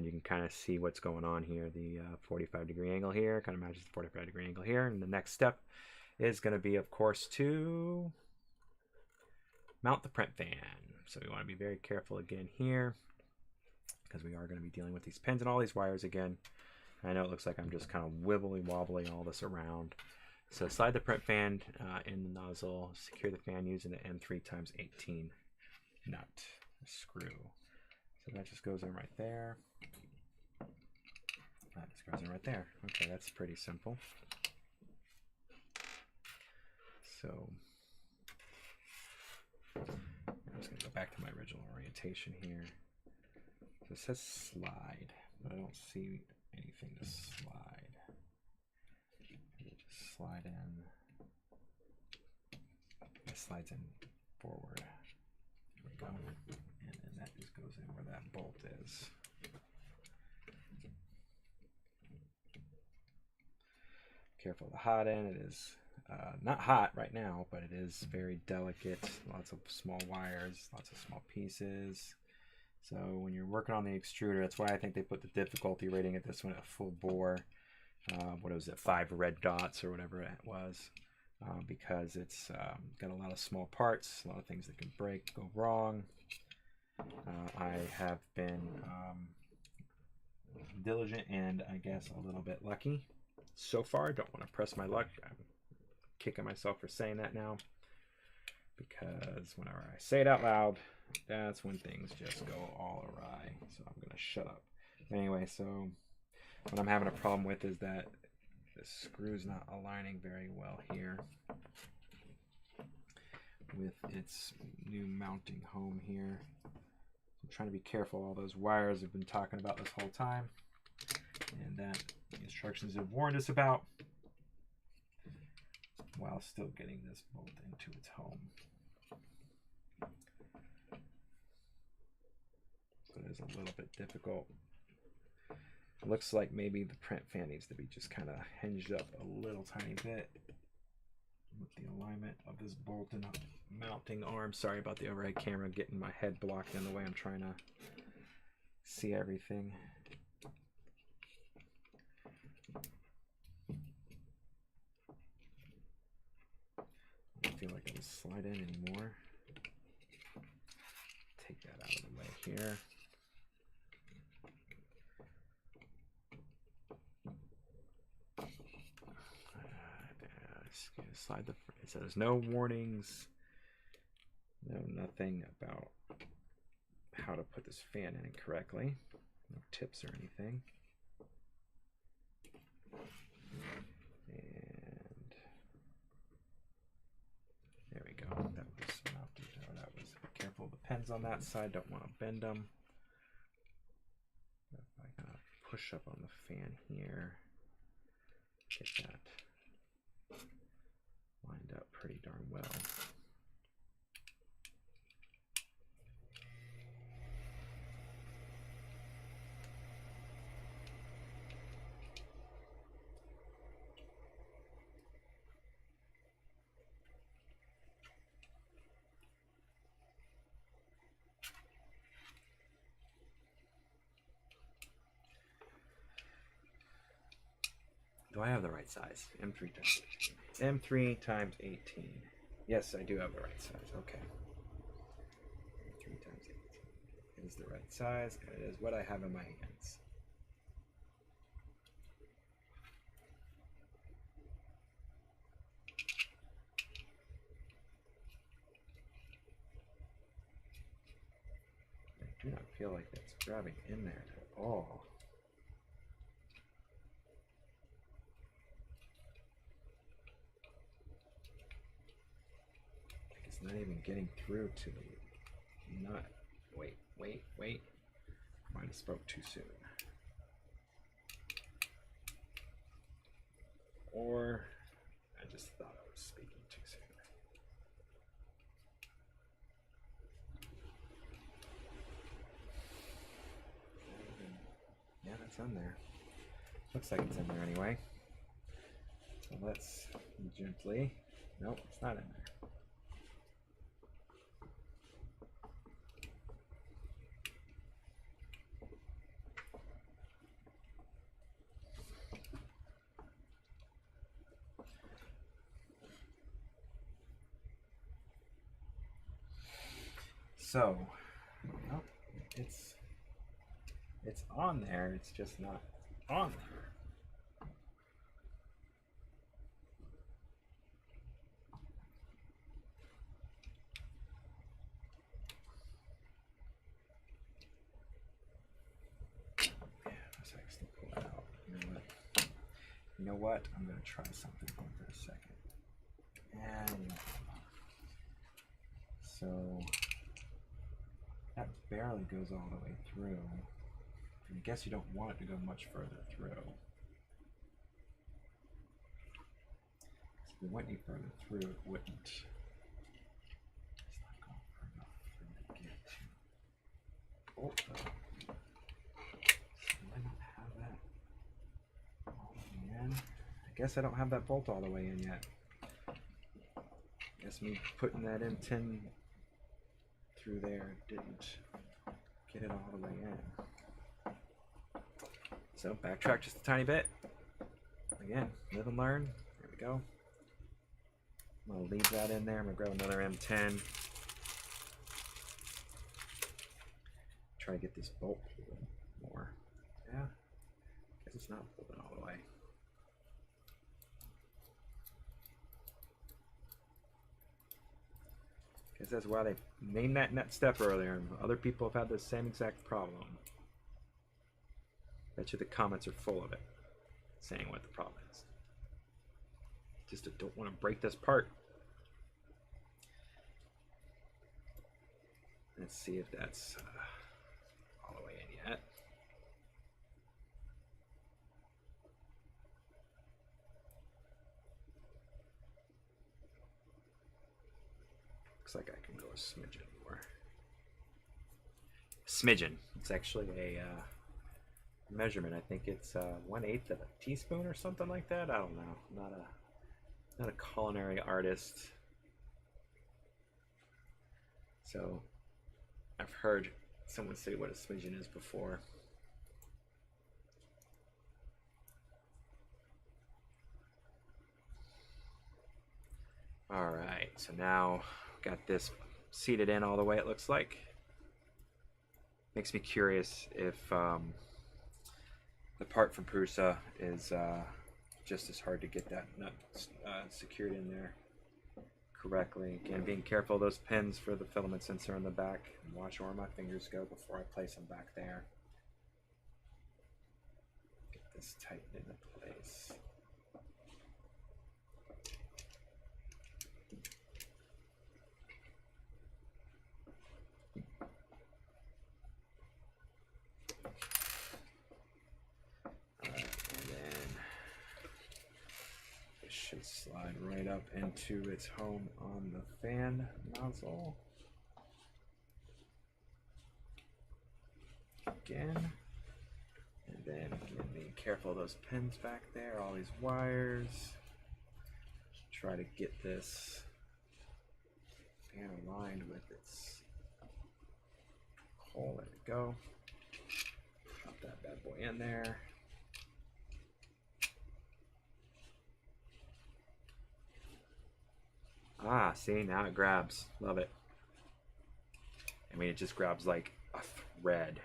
A: You can kind of see what's going on here. The 45-degree angle here kind of matches the 45-degree angle here. And the next step is going to be, of course, to mount the print fan. So we want to be very careful again here, because we are going to be dealing with these pins and all these wires again. I know it looks like I'm just kind of wibbly wobbling all this around. So slide the print fan in the nozzle, secure the fan using the M3x18 nut screw. So that just goes in right there. That just goes in right there. Okay, that's pretty simple. So I'm just going to go back to my original orientation here. So it says slide, but I don't see anything to slide. Just slide in. It slides in forward. There we go. And then that just goes in where that bolt is. Careful of the hot end. It is not hot right now, but it is very delicate. Lots of small wires, lots of small pieces. So when you're working on the extruder, that's why I think they put the difficulty rating at this one at full bore. What was it, 5 red dots or whatever it was, because it's got a lot of small parts, a lot of things that can break, go wrong. I have been diligent and I guess a little bit lucky so far. Don't want to press my luck. I'm kicking myself for saying that now, because whenever I say it out loud, that's when things just go all awry. So I'm gonna shut up. Anyway, so what I'm having a problem with is that the screw's not aligning very well here with its new mounting home here. I'm trying to be careful. All those wires I've been talking about this whole time, and that the instructions have warned us about, while still getting this bolt into its home. So it is a little bit difficult. It looks like maybe the print fan needs to be just kind of hinged up a little tiny bit with the alignment of this bolt and mounting arm. Sorry about the overhead camera getting my head blocked in the way I'm trying to see everything. like it'll slide in anymore. Take that out of the way here. Slide the. So there's no warnings, nothing about how to put this fan in correctly. No tips or anything. And there we go. That was mounted. Oh, that was careful. The pins on that side, don't want to bend them. If I kind of push up on the fan here, get that lined up pretty darn well. Do I have the right size? M3 times 18. Yes, I do have the right size. Okay. M3 times 18 is the right size, and it is what I have in my hands. I do not feel like that's grabbing in there at all. Not even getting through to the nut. Wait. Might have spoke too soon. Or I just thought I was speaking too soon. Yeah, that's in there. Looks like it's in there anyway. So let's gently. Nope, it's not in there. So, well, it's on there. It's just not on there. Yeah, let's actually pull that out. You know what? I'm gonna try something here for a second. And so that barely goes all the way through. I guess you don't want it to go much further through. If it went any further through, it wouldn't. It's not going far enough for me to get to. Oh, so I don't have that all the way in. I guess I don't have that bolt all the way in yet. I guess me putting that M10 through there didn't get it all the way in. So backtrack just a tiny bit. Again, live and learn. There we go. I'm gonna leave that in there. I'm gonna grab another M10. Try to get this bolt pulled more. Yeah, guess it's not pulling all the way. Guess that's why they named that net step earlier, and other people have had the same exact problem. Bet you the comments are full of it, saying what the problem is. Just don't want to break this part. Let's see if that's all the way in yet. Looks like I can go a smidgen more. Smidgen. It's actually a measurement. I think it's 1/8 of a teaspoon or something like that. I don't know. Not a culinary artist. So I've heard someone say what a smidgen is before. All right. so now got this seated in all the way, it looks like. Makes me curious if the part from Prusa is just as hard to get that nut secured in there correctly. Again, being careful of those pins for the filament sensor in the back. And watch where my fingers go before I place them back there. Get this tightened into place. Should slide right up into its home on the fan nozzle. Again. And then again, being careful of those pins back there, all these wires. Try to get this fan aligned with its hole. There we go. Pop that bad boy in there. Ah, see, now it grabs. Love it. I mean, it just grabs like a thread.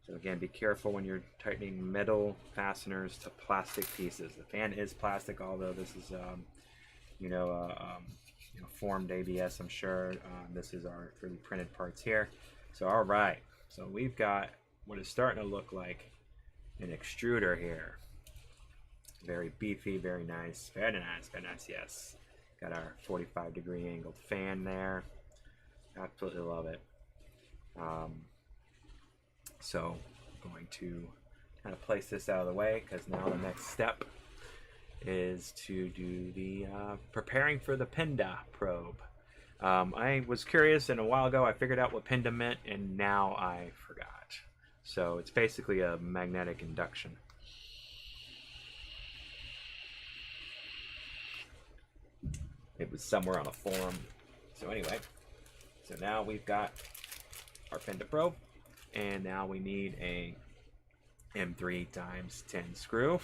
A: So again, be careful when you're tightening metal fasteners to plastic pieces. The fan is plastic, although this is, formed ABS, I'm sure. This is our 3D printed parts here. So, all right. So we've got what is starting to look like an extruder here. Very beefy, very nice. Very nice, very nice, yes. Got our 45-degree angled fan there. Absolutely love it. So I'm going to kind of place this out of the way because now the next step is to do the preparing for the PINDA probe. I was curious, and a while ago I figured out what PINDA meant, and now I forgot. So it's basically a magnetic induction. It was somewhere on a forum. So anyway, so now we've got our PINDA probe, and now we need a M3 × 10 screw.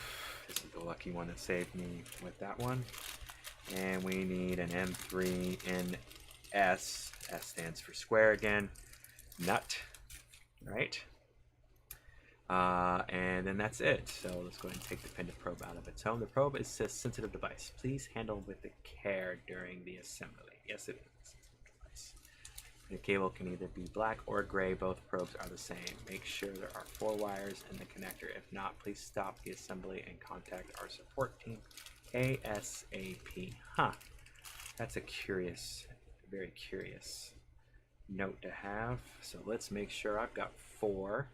A: This is the lucky one that saved me with that one. And we need an M3 NS. S stands for square again. Nut, right? And then that's it. So let's go ahead and take the PINDA probe out of its home. The probe is a sensitive device. Please handle with care during the assembly. Yes, it is a sensitive device. The cable can either be black or gray. Both probes are the same. Make sure there are 4 wires in the connector. If not, please stop the assembly and contact our support team ASAP. Huh. That's a curious, very curious note to have. So let's make sure I've got 4.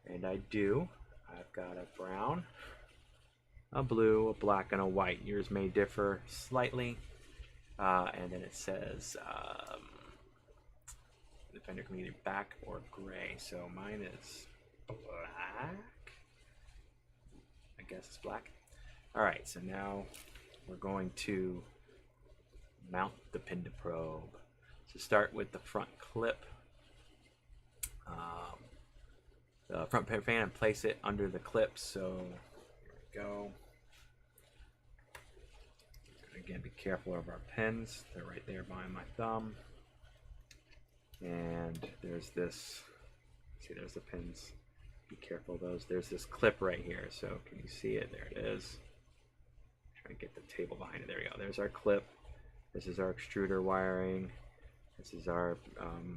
A: And I do. I've got a brown, a blue, a black, and a white. Yours may differ slightly. And then it says the fender can be either black or gray. So mine is black. I guess it's black. All right, so now we're going to mount the PINDA probe. So start with the front clip. The front fan and place it under the clip. So here we go. Again, be careful of our pins. They're right there behind my thumb. And there's this, see, there's the pins. Be careful of those. There's this clip right here. So can you see it? There it is. Trying to get the table behind it. There we go. There's our clip. This is our extruder wiring. This is our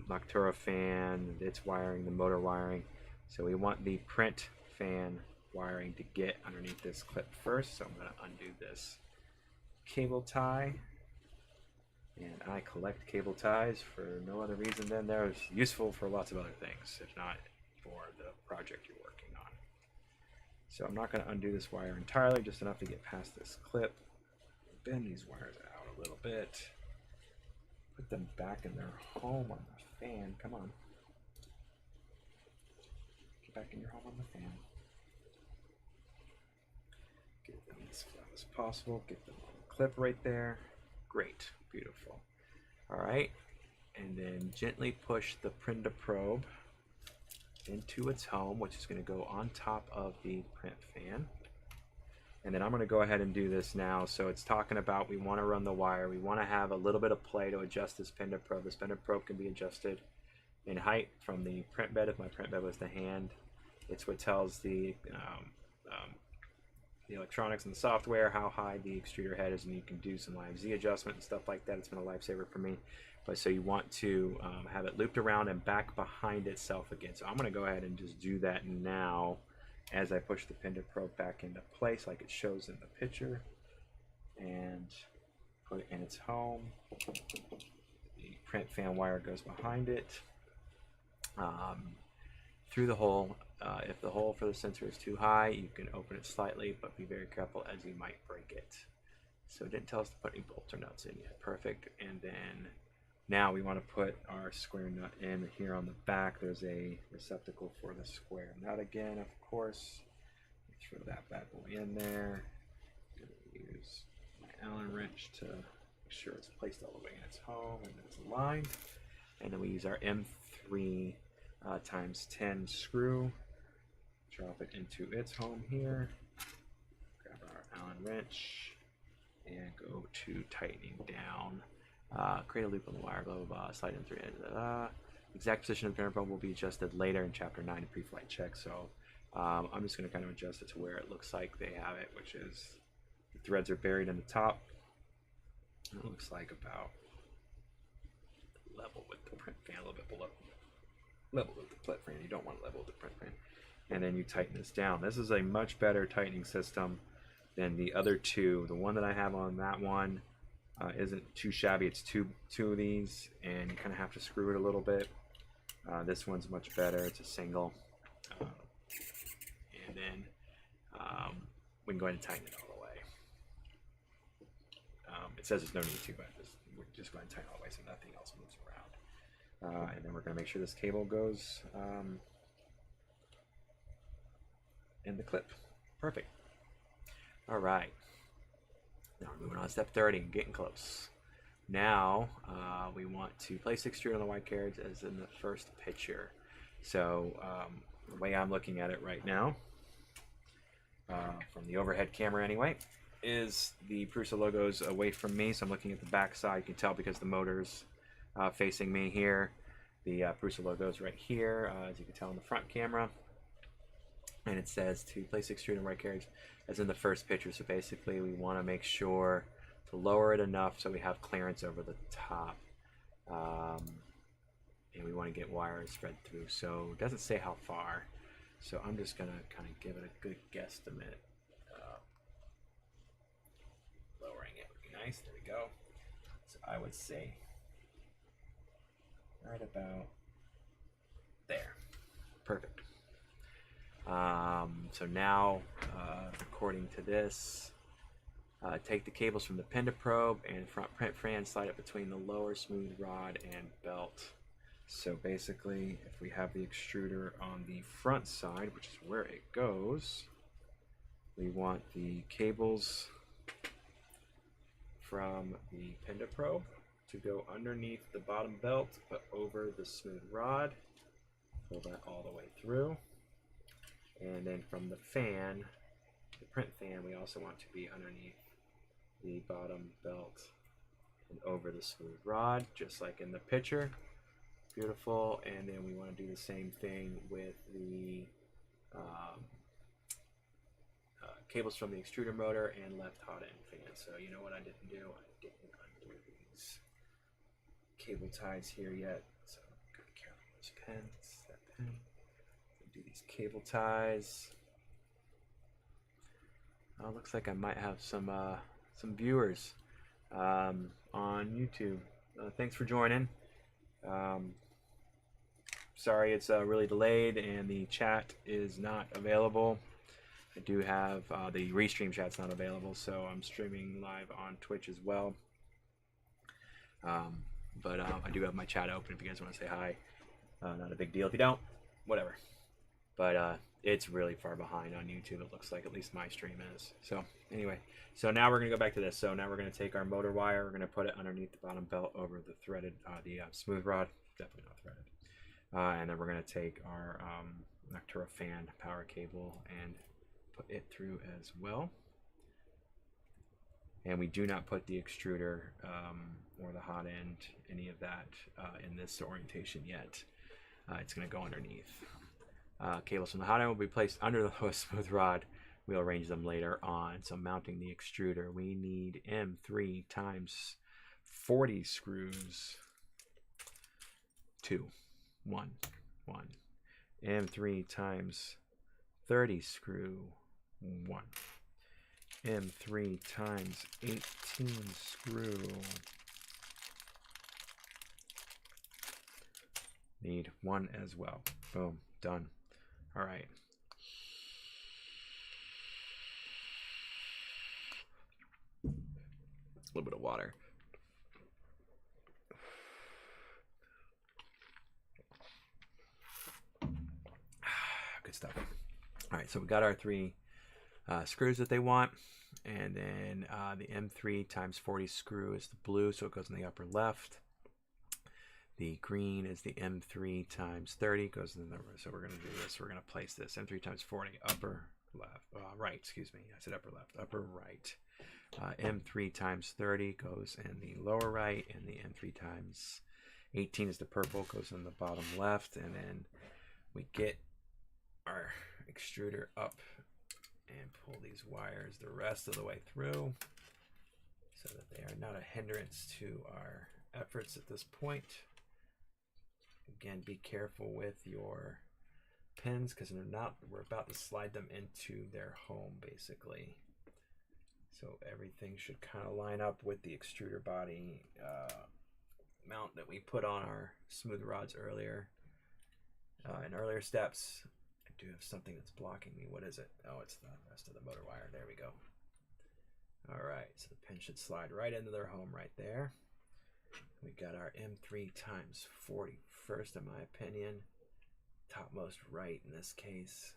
A: Noctura fan. It's wiring, the motor wiring. So we want the print fan wiring to get underneath this clip first. So I'm going to undo this cable tie. And I collect cable ties for no other reason than they're useful for lots of other things, if not for the project you're working on. So I'm not going to undo this wire entirely, just enough to get past this clip. Bend these wires out a little bit. Put them back in their home on the fan. Come on. Get back in your home on the fan. Get them as flat as possible. Get them on the clip right there. Great. Beautiful. All right. And then gently push the PINDA probe into its home, which is going to go on top of the print fan. And then I'm going to go ahead and do this now. So it's talking about we want to run the wire. We want to have a little bit of play to adjust this pin to probe. This pin to probe can be adjusted in height from the print bed. If my print bed was the hand, it's what tells the electronics and the software how high the extruder head is, and you can do some live Z adjustment and stuff like that. It's been a lifesaver for me. But so you want to have it looped around and back behind itself again. So I'm going to go ahead and just do that now as I push the pin to probe back into place like it shows in the picture, and put it in its home. The print fan wire goes behind it through the hole. If the hole for the sensor is too high, you can open it slightly, but be very careful as you might break it. So it didn't tell us to put any bolts or nuts in yet. Perfect. And then now we want to put our square nut in here on the back. There's a receptacle for the square nut again, of course. Throw that bad boy in there. I'm going to use my Allen wrench to make sure it's placed all the way in its home and it's aligned. And then we use our M3 times 10 screw. Drop it into its home here. Grab our Allen wrench and go to tightening down. Create a loop on the wire, blah, blah, blah, slide in through it. Exact position of the printer probe will be adjusted later in Chapter 9 in pre-flight check. So I'm just going to kind of adjust it to where it looks like they have it, which is the threads are buried in the top. It looks like about level with the print fan, a little bit below level with the print fan. You don't want to level with the print fan. And then you tighten this down. This is a much better tightening system than the other two. The one that I have on that one isn't too shabby. It's two of these, and you kind of have to screw it a little bit. This one's much better. It's a single. And then we can go ahead and tighten it all the way. It says there's no need to, but we're just going to tighten all the way so nothing else moves around. And then we're going to make sure this cable goes in the clip. Perfect. All right. Now we're moving on to step 30 and getting close. Now we want to place extrude on the white carriage as in the first picture. So the way I'm looking at it right now, from the overhead camera anyway, is the Prusa logo's away from me. So I'm looking at the back side. You can tell because the motor's facing me here. The Prusa logo's right here, as you can tell in the front camera. And it says to place extrude on right carriage as in the first picture. So basically we want to make sure to lower it enough so we have clearance over the top. And we want to get wires spread through. So it doesn't say how far. So I'm just going to kind of give it a good guesstimate. Lowering it would be nice. There we go. So I would say right about there. Perfect. So now, according to this, take the cables from the pin to probe and front print fan, slide it between the lower smooth rod and belt. So basically, if we have the extruder on the front side, which is where it goes, we want the cables from the pin to probe to go underneath the bottom belt, but over the smooth rod. Pull that all the way through. And then from the fan, the print fan, we also want to be underneath the bottom belt and over the smooth rod, just like in the picture. Beautiful. And then we want to do the same thing with the cables from the extruder motor and left hot end fan. So you know what I didn't do? I didn't undo these cable ties here yet. So gotta be careful with those pins. That pin. Do these cable ties. Looks like I might have some viewers on YouTube. Thanks for joining. Sorry it's really delayed and the chat is not available. I do have the restream chat's not available, so I'm streaming live on Twitch as well. But I do have my chat open if you guys want to say hi. Not a big deal if you don't. Whatever. But it's really far behind on YouTube, it looks like, at least my stream is. So anyway, so now we're going to go back to this. So now we're going to take our motor wire, we're going to put it underneath the bottom belt over the threaded, smooth rod, definitely not threaded. And then we're going to take our Noctura fan power cable and put it through as well. And we do not put the extruder or the hot end, any of that, in this orientation yet. It's going to go underneath. Cables from the hot end will be placed under the lowest smooth rod. We'll arrange them later on. So mounting the extruder, we need M3 times 40 screws. 2, 1, 1. M3 times 30 screw, 1. M3 times 18 screw. Need 1 as well. Boom, done. All right. A little bit of water. Good stuff. All right, so we got our 3 screws that they want, and then the M3 times 40 screw is the blue, so it goes in the upper left. The green is the M3 times 30, goes in the, so we're going to do this. We're going to place this M3 times 40 upper left, right, excuse me. I said upper left, upper right. M3 times 30 goes in the lower right, and the M3 times 18 is the purple, goes in the bottom left, and then we get our extruder up and pull these wires the rest of the way through so that they are not a hindrance to our efforts at this point. Again, be careful with your pins because we're about to slide them into their home basically. So everything should kind of line up with the extruder body mount that we put on our smooth rods earlier. In earlier steps, I do have something that's blocking me. What is it? Oh, it's the rest of the motor wire. There we go. All right, so the pin should slide right into their home right there. We got our M3 times 40 first, in my opinion. Topmost right in this case.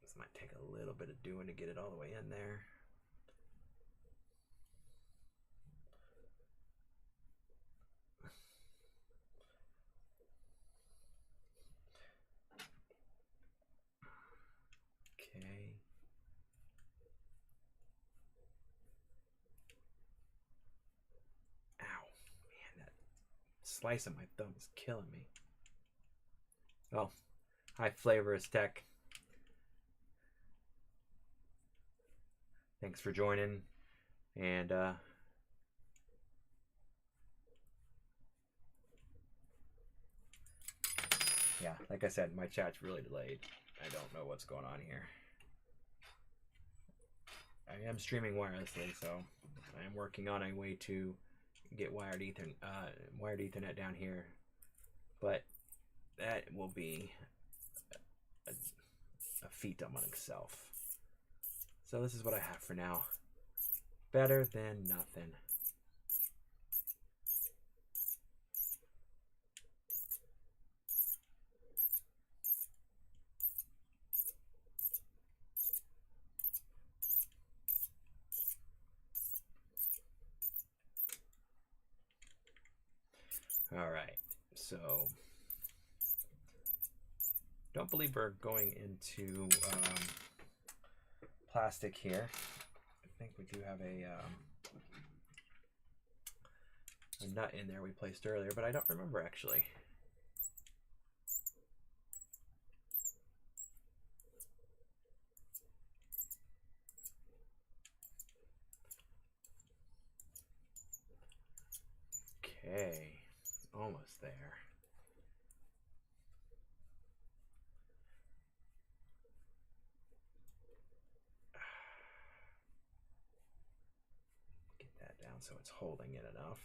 A: This might take a little bit of doing to get it all the way in there. Okay. Ow, man, that slice of my thumb is killing me. Oh, hi Flavorous Tech. Thanks for joining, and yeah, like I said, my chat's really delayed. I don't know what's going on here. I am streaming wirelessly, so I am working on a way to get wired Ethernet down here, but that will be a feat among itself. So this is what I have for now. Better than nothing. All right, so don't believe we're going into plastic here. I think we do have a nut in there we placed earlier, but I don't remember actually. Okay, almost there. Get that down so it's holding it enough.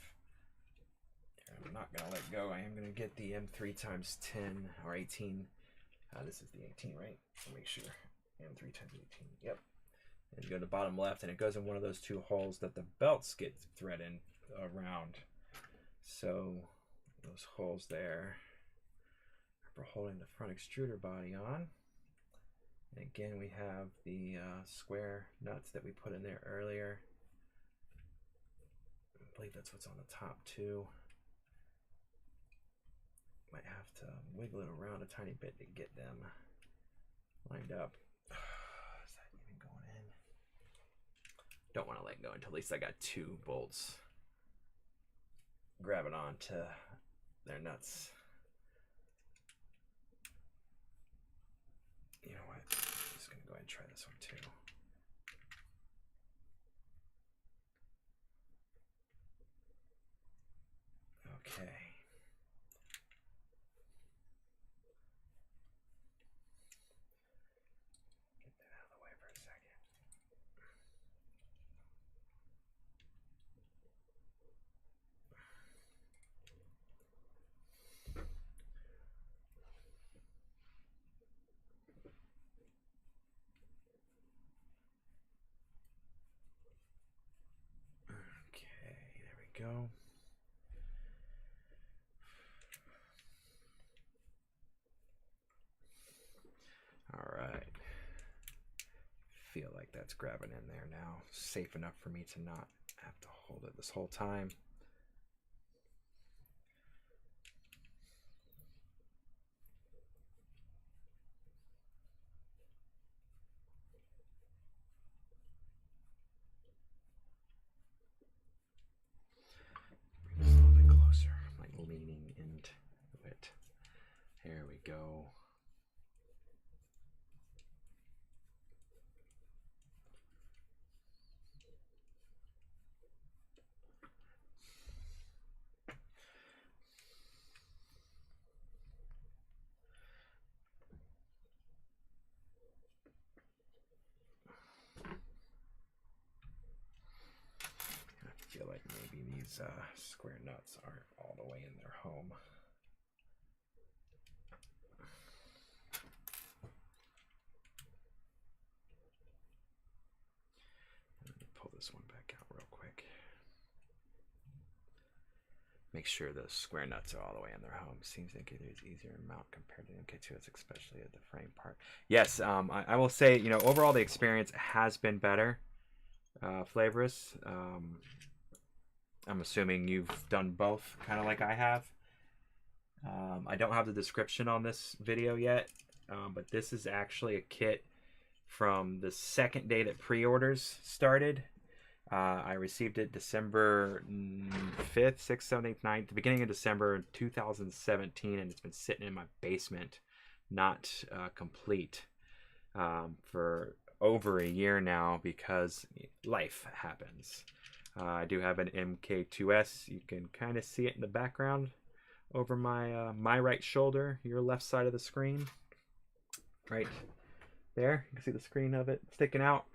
A: I'm not going to let go. I am going to get the M3 times 10 or 18. This is the 18, right? I'll make sure. M3 times 18. Yep. And you go to the bottom left, and it goes in one of those 2 holes that the belts get threaded around. So those holes there are for holding the front extruder body on. And again, we have the square nuts that we put in there earlier. I believe that's what's on the top too. Might have to wiggle it around a tiny bit to get them lined up. Is that even going in? Don't want to let go until at least I got 2 bolts grabbing onto their nuts. You know what? I'm just going to go ahead and try this one too. Okay. Get that out of the way for a second. Okay, there we go. All right. Feel like that's grabbing in there now. Safe enough for me to not have to hold it this whole time. Bring this a little bit closer. I'm like leaning into it. There we go. I feel like maybe these square nuts aren't all the way in their home. Let me pull this one back out real quick. Make sure the square nuts are all the way in their home. Seems like it is easier to mount compared to the MK2S, especially at the frame part. Yes, I will say, you know, overall the experience has been better. Flavorous. I'm assuming you've done both, kind of like I have. I don't have the description on this video yet, but this is actually a kit from the second day that pre-orders started. I received it December 5th, 6th, 7th, 8th, 9th, the beginning of December 2017, and it's been sitting in my basement, not complete, for over a year now because life happens. I do have an MK2S. You can kind of see it in the background over my right shoulder, your left side of the screen. Right there, you can see the screen of it sticking out.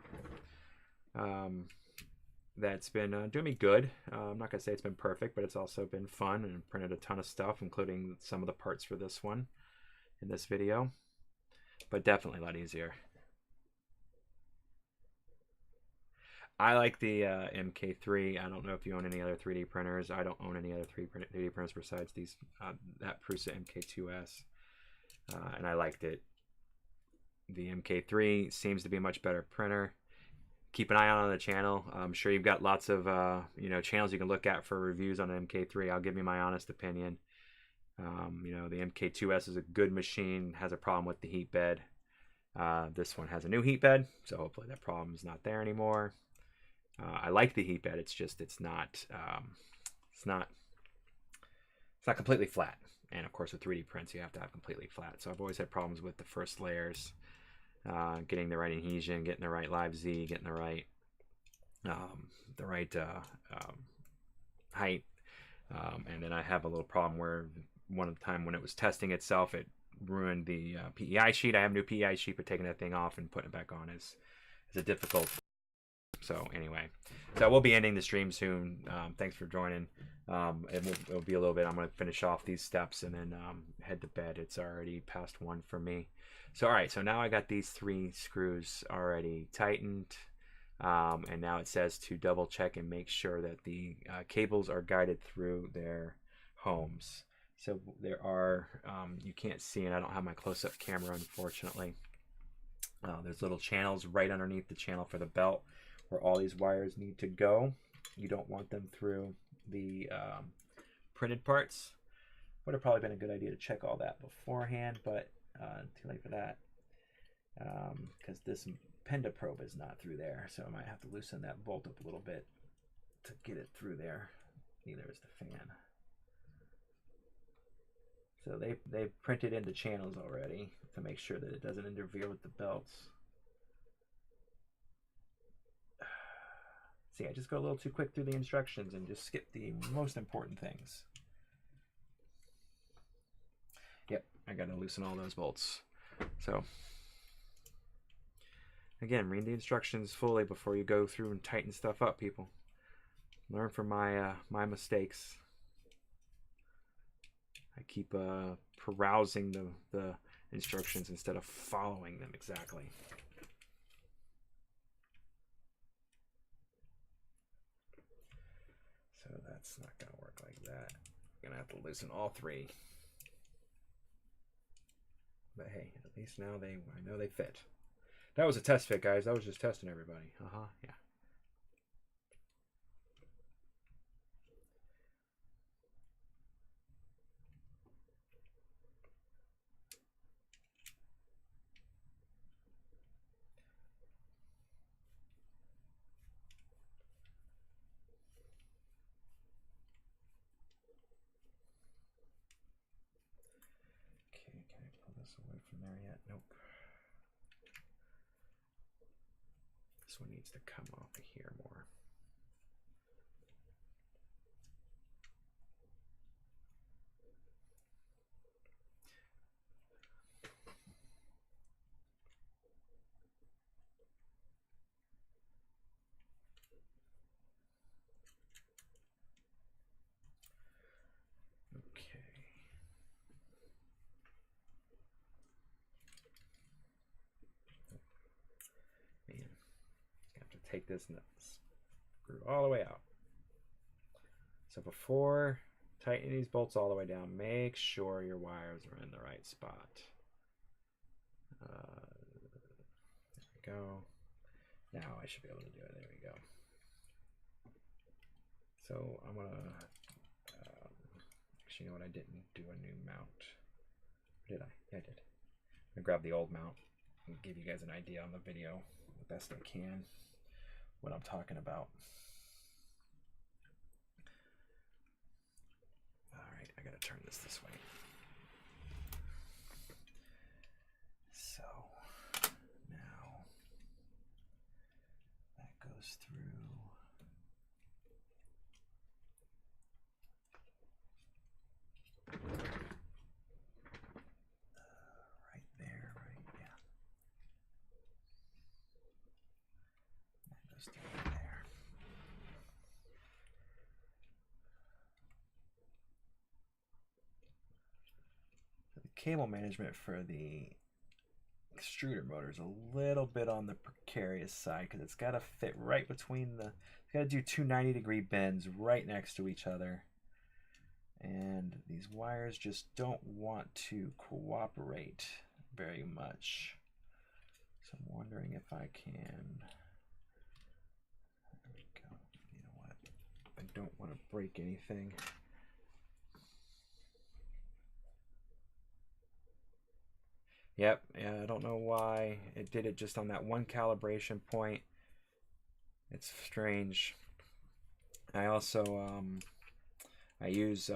A: That's been doing me good. I'm not going to say it's been perfect, but it's also been fun, and printed a ton of stuff, including some of the parts for this one in this video. But definitely a lot easier. I like the MK3. I don't know if you own any other 3D printers. I don't own any other 3D printers besides these that Prusa MK2S, and I liked it. The MK3 seems to be a much better printer. Keep an eye out on the channel. I'm sure you've got lots of you know, channels you can look at for reviews on the MK3. I'll give you my honest opinion. You know, the MK2S is a good machine. Has a problem with the heat bed. This one has a new heat bed, so hopefully that problem is not there anymore. I like the heat bed. It's just it's not completely flat. And of course, with 3D prints, you have to have completely flat. So I've always had problems with the first layers. Getting the right adhesion, getting the right live Z, getting the right height, and then I have a little problem where one time when it was testing itself, it ruined the PEI sheet. I have a new PEI sheet, but taking that thing off and putting it back on is a difficult. So anyway, so we'll be ending the stream soon. Thanks for joining. It'll be a little bit. I'm going to finish off these steps and then head to bed. It's already past 1 for me. So all right, so now I got these 3 screws already tightened, and now it says to double check and make sure that the cables are guided through their homes. So there are, you can't see, and I don't have my close-up camera, unfortunately. There's little channels right underneath the channel for the belt where all these wires need to go. You don't want them through the printed parts. Would have probably been a good idea to check all that beforehand, but too late for that. Because this Penda probe is not through there, so I might have to loosen that bolt up a little bit to get it through there. Neither is the fan. So they printed in the channels already to make sure that it doesn't interfere with the belts. See, I just go a little too quick through the instructions and just skip the most important things. Yep, I gotta loosen all those bolts. So, again, read the instructions fully before you go through and tighten stuff up, people. Learn from my mistakes. I keep perusing the instructions instead of following them exactly. So that's not going to work like that. I'm going to have to loosen all three. But hey, at least now I know they fit. That was a test fit, guys. That was just testing everybody. Yeah. Away from there yet? Nope. This one needs to come off of here more. Take this and screw all the way out. So before tightening these bolts all the way down, make sure your wires are in the right spot. There we go. Now I should be able to do it. There we go. So I'm gonna actually, you know what? I didn't do a new mount. Did I? Yeah, I did. I'm gonna grab the old mount and give you guys an idea on the video the best I can what I'm talking about. All right, I gotta turn this way. So now that goes through. Right there, right? Yeah. That goes through there. So the cable management for the extruder motor is a little bit on the precarious side because it's got to fit right between the. It's got to do two 90-degree bends right next to each other. And these wires just don't want to cooperate very much. So I'm wondering if I can. There we go. You know what? I don't want to break anything. Yep, yeah, I don't know why it did it just on that one calibration point. It's strange. I also I use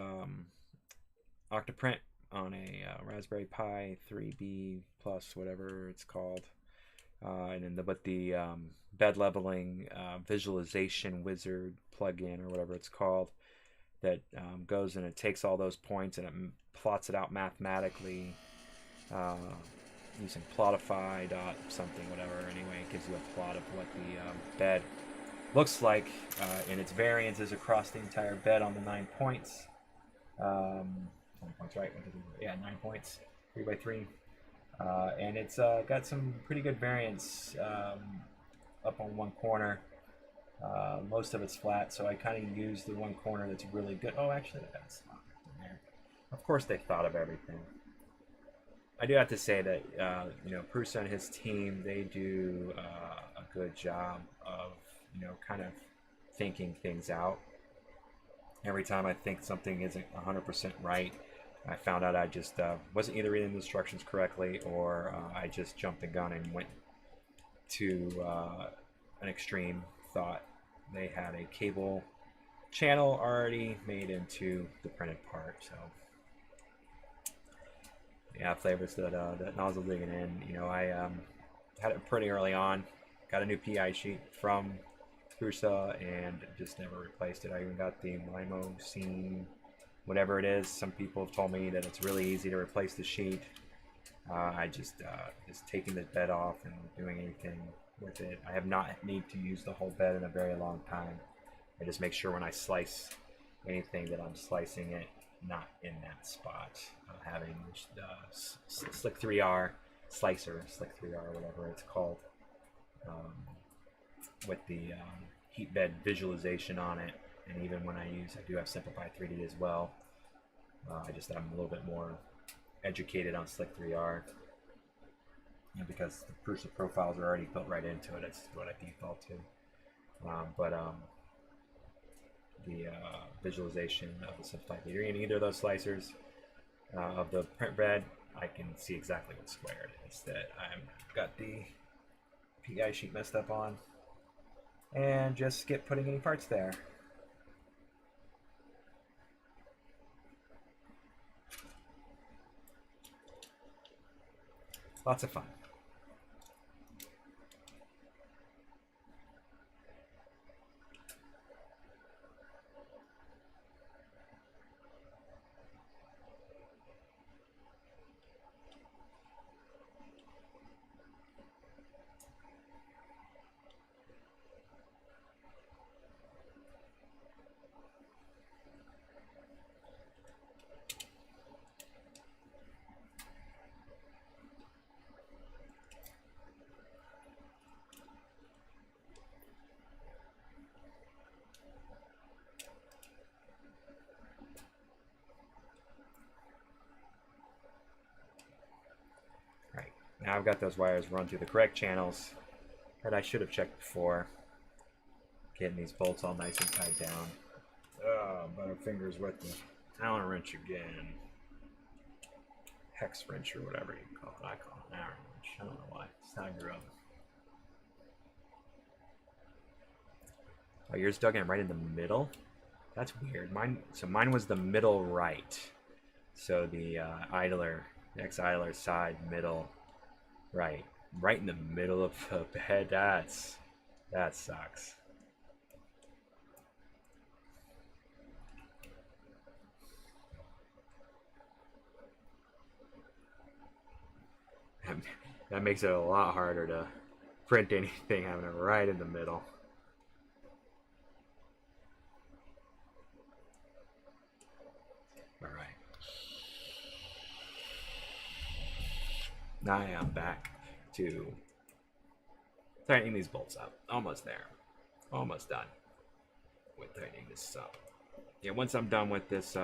A: Octoprint on a Raspberry Pi 3B plus, whatever it's called, and then the bed leveling visualization wizard plugin or whatever it's called that goes and it takes all those points and it plots it out mathematically using plotify dot something whatever. Anyway, it gives you a plot of what the bed looks like in its variances across the entire bed on the 9 points. 9 points, right? Yeah, 9 points, 3 by 3. And it's got some pretty good variance up on one corner. Most of it's flat, so I kind of use the one corner that's really good. Oh, actually, that's not in there. Of course, they thought of everything. I do have to say that you know, Prusa and his team, they do a good job of, you know, kind of thinking things out. Every time I think something isn't 100% right, I found out I just wasn't either reading the instructions correctly, or I just jumped the gun and went to an extreme thought. They had a cable channel already made into the printed part. So yeah, flavors that nozzle digging in. You know, I had it pretty early on. Got a new PI sheet from Prusa and just never replaced it. I even got the Limo Scene, whatever it is. Some people have told me that it's really easy to replace the sheet. I just taking the bed off and doing anything with it. I have not need to use the whole bed in a very long time. I just make sure when I slice anything that I'm slicing it not in that spot. Having Slick 3R slicer, Slick 3R, whatever it's called, with the heat bed visualization on it. And even when I do have Simplify 3D as well. I'm a little bit more educated on Slick 3R, because the Prusa profiles are already built right into it. It's what I default to. The visualization of the Simplify 3D in either of those slicers of the print bed, I can see exactly what square it is that I've got the PI sheet messed up on, and just skip putting any parts there. Lots of fun. Now I've got those wires run through the correct channels that I should have checked before. Getting these bolts all nice and tied down. Oh, butterfingers with the Allen wrench again. Hex wrench or whatever you call it. I call it an Allen wrench. I don't know why. It's how I grew up. Oh, yours dug in right in the middle? That's weird. Mine was the middle right. So the ex-idler side middle. Right in the middle of the bed. That sucks. That makes it a lot harder to print anything having it right in the middle. All right. Now I am back to tightening these bolts up. Almost there. Almost done with tightening this up. Yeah, once I'm done with this,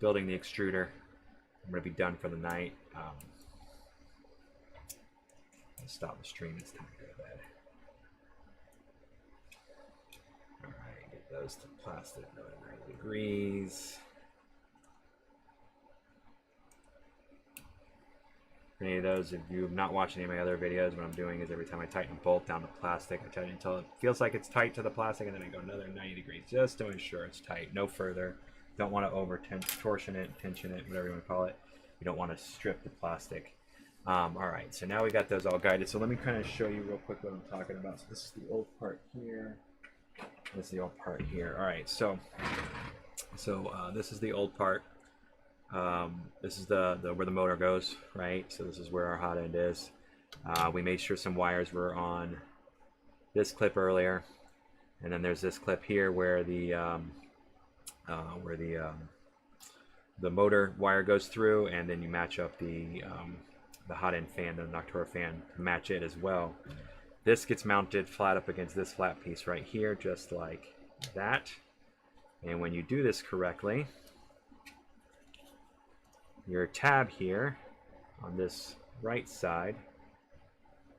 A: building the extruder, I'm going to be done for the night. Stop the stream. It's time to go to bed. Alright, get those to plastic, 90 degrees. For any of those of you who have not watched any of my other videos, what I'm doing is every time I tighten a bolt down the plastic, I tighten it until it feels like it's tight to the plastic, and then I go another 90 degrees just to ensure it's tight, no further. Don't want to over torsion it, tension it, whatever you want to call it. You don't want to strip the plastic. Alright, so now we got those all guided. So let me kind of show you real quick what I'm talking about. So this is the old part here. This is the old part here. Alright, so this is the old part. This is the where the motor goes, right? So this is where our hot end is. We made sure some wires were on this clip earlier, and then there's this clip here where the motor wire goes through, and then you match up the hot end fan, the Noctura fan, to match it as well. This gets mounted flat up against this flat piece right here, just like that. And when you do this correctly, your tab here on this right side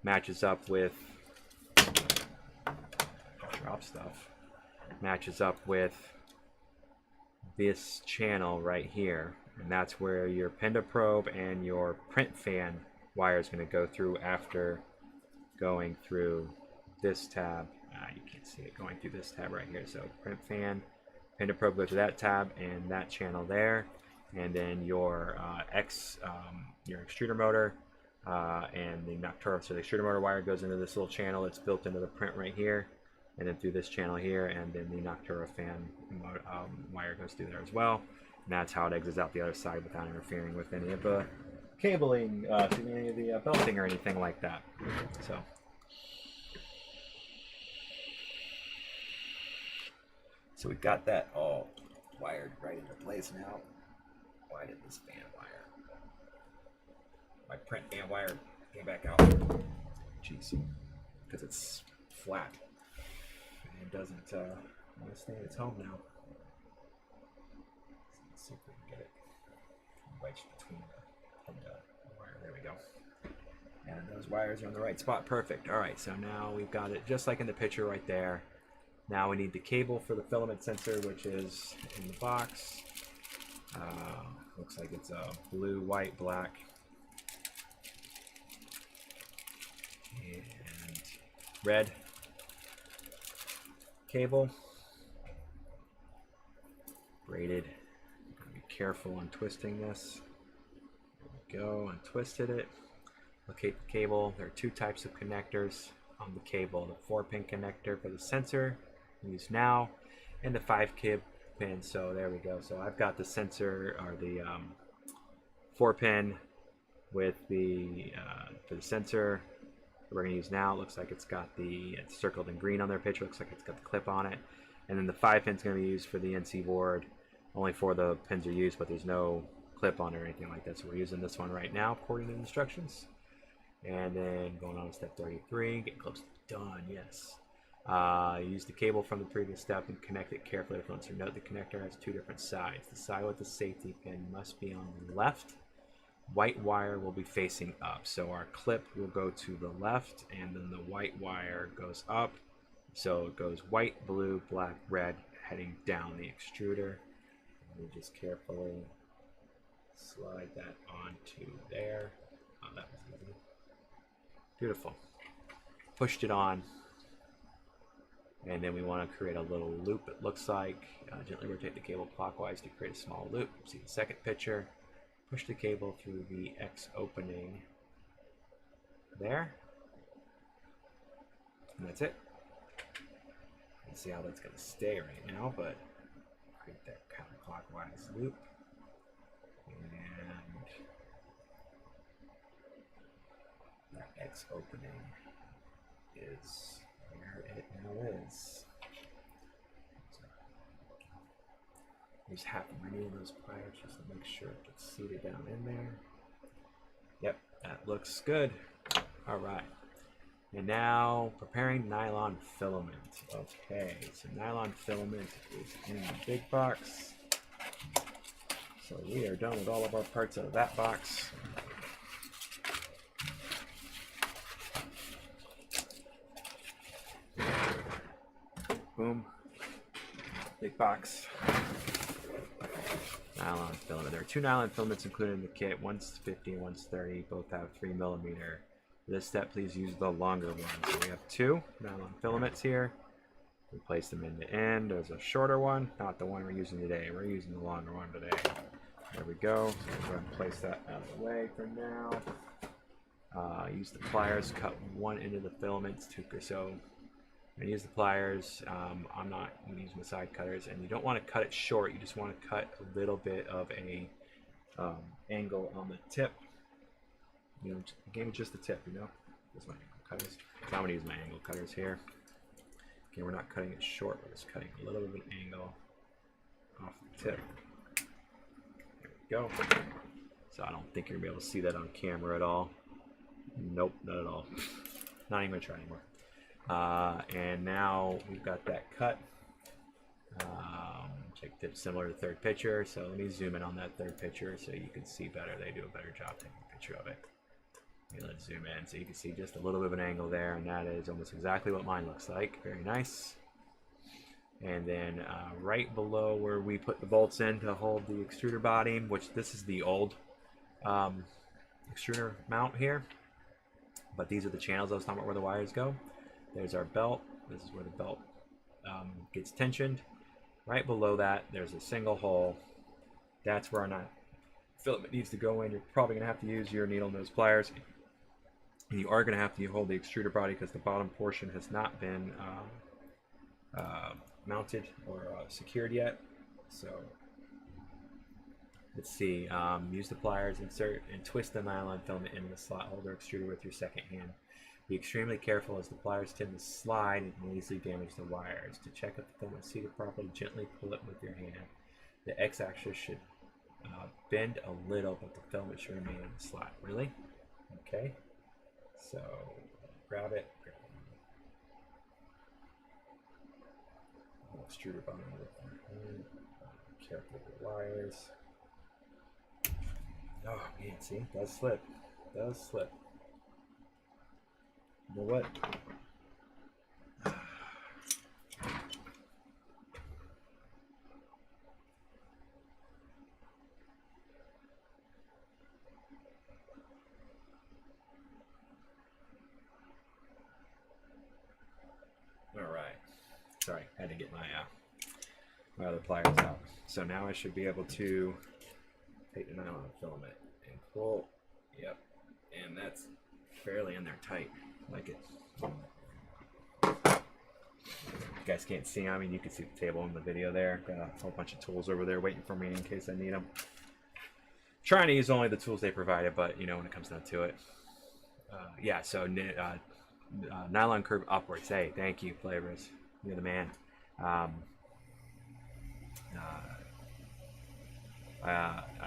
A: matches up with matches up with this channel right here, and that's where your penda probe and your print fan wire is going to go through after going through this tab. You can't see it going through this tab right here. So print fan, penda probe goes to that tab and that channel there, and then your your extruder motor and the Noctura. So the extruder motor wire goes into this little channel that's built into the print right here, and then through this channel here, and then the Noctura fan wire goes through there as well. And that's how it exits out the other side without interfering with any of the cabling, any of the belting or anything like that. So we've got that all wired right into place now. Why did this fan wire? My print fan wire came back out. Jeez, because it's flat. And it doesn't want to stay in its home now. Let's see if we can get it wedged between the wire. There we go. And those wires are in the right spot. Perfect. All right, so now we've got it just like in the picture right there. Now we need the cable for the filament sensor, which is in the box. Looks like it's a blue, white, black, and red cable. Braided. Gotta be careful on twisting this. There we go, untwisted it. Locate the cable. There are two types of connectors on the cable. The 4-pin connector for the sensor, use now, and the 5-pin. So there we go. So I've got the sensor, or the 4-pin with the for the sensor that we're going to use now. It looks like it's got it's circled in green on their picture. Looks like it's got the clip on it. And then the 5-pin is going to be used for the NC board. Only 4 of the pins are used, but there's no clip on it or anything like that. So we're using this one right now according to the instructions. And then going on to step 33, get close to done. Yes. Use the cable from the previous step and connect it carefully to the filament. Note the connector has 2 different sides. The side with the safety pin must be on the left. White wire will be facing up. So our clip will go to the left, and then the white wire goes up. So it goes white, blue, black, red, heading down the extruder. And we just carefully slide that onto there. Oh, that was easy. Beautiful. Pushed it on. And then we want to create a little loop, it looks like. Gently rotate the cable clockwise to create a small loop. See the second picture. Push the cable through the X opening there. And that's it. You can see how that's going to stay right now, but create that counterclockwise loop. And that X opening is where it now is. Use half of my needle those pliers just to make sure it gets seated down in there. Yep, that looks good. All right. And now preparing nylon filament. Okay, so nylon filament is in the big box. So we are done with all of our parts out of that box. Boom. Big box. Nylon filament. There are 2 nylon filaments included in the kit. One's 50 and one's 30. Both have 3mm. For this step, please use the longer one. So we have 2 nylon filaments here. We place them end to end. There's a shorter one, not the one we're using today. We're using the longer one today. There we go. So we'll go ahead and place that out of the way for now. Use the pliers, cut one end of the filaments. So I'm gonna use the pliers. I'm not going to use my side cutters, and you don't want to cut it short. You just want to cut a little bit of a angle on the tip. You know, again, just the tip. You know, there's my angle cutters. So I'm going to use my angle cutters here. Again, we're not cutting it short. We're just cutting a little bit of an angle off the tip. There we go. So I don't think you're gonna be able to see that on camera at all. Nope, not at all. Not even gonna try anymore. And now we've got that cut. Check tip similar to the third picture. So let me zoom in on that third picture so you can see better. They do a better job taking a picture of it. Let's zoom in so you can see just a little bit of an angle there, and that is almost exactly what mine looks like. Very nice. And then right below where we put the bolts in to hold the extruder body, which this is the old extruder mount here, but these are the channels I was talking about where the wires go. There's our belt. This is where the belt gets tensioned. Right below that, there's a single hole. That's where our filament needs to go in. You're probably going to have to use your needle nose pliers. And you are going to have to hold the extruder body because the bottom portion has not been mounted or secured yet. So let's see. Use the pliers, insert and twist the nylon filament into the slot holder extruder with your second hand. Be extremely careful as the pliers tend to slide and can easily damage the wires. To check if the filament is seated properly, gently pull it with your hand. The x-axis should bend a little, but the filament should remain in the slot. Really? Okay. So grab it. Extruder bottom with your hand. Careful with the wires. Oh man, see, it does slip. It does slip. You know what? All right. Sorry, I had to get my other pliers out. So now I should be able to take the nylon filament and pull. Yep, and that's fairly in there tight. Like it. You guys can't see. I mean, you can see the table in the video there. Got a whole bunch of tools over there waiting for me in case I need them. Trying to use only the tools they provided, but you know when it comes down to it. Yeah. So nylon curve upwards. Hey, thank you, Flavors. You're the man. I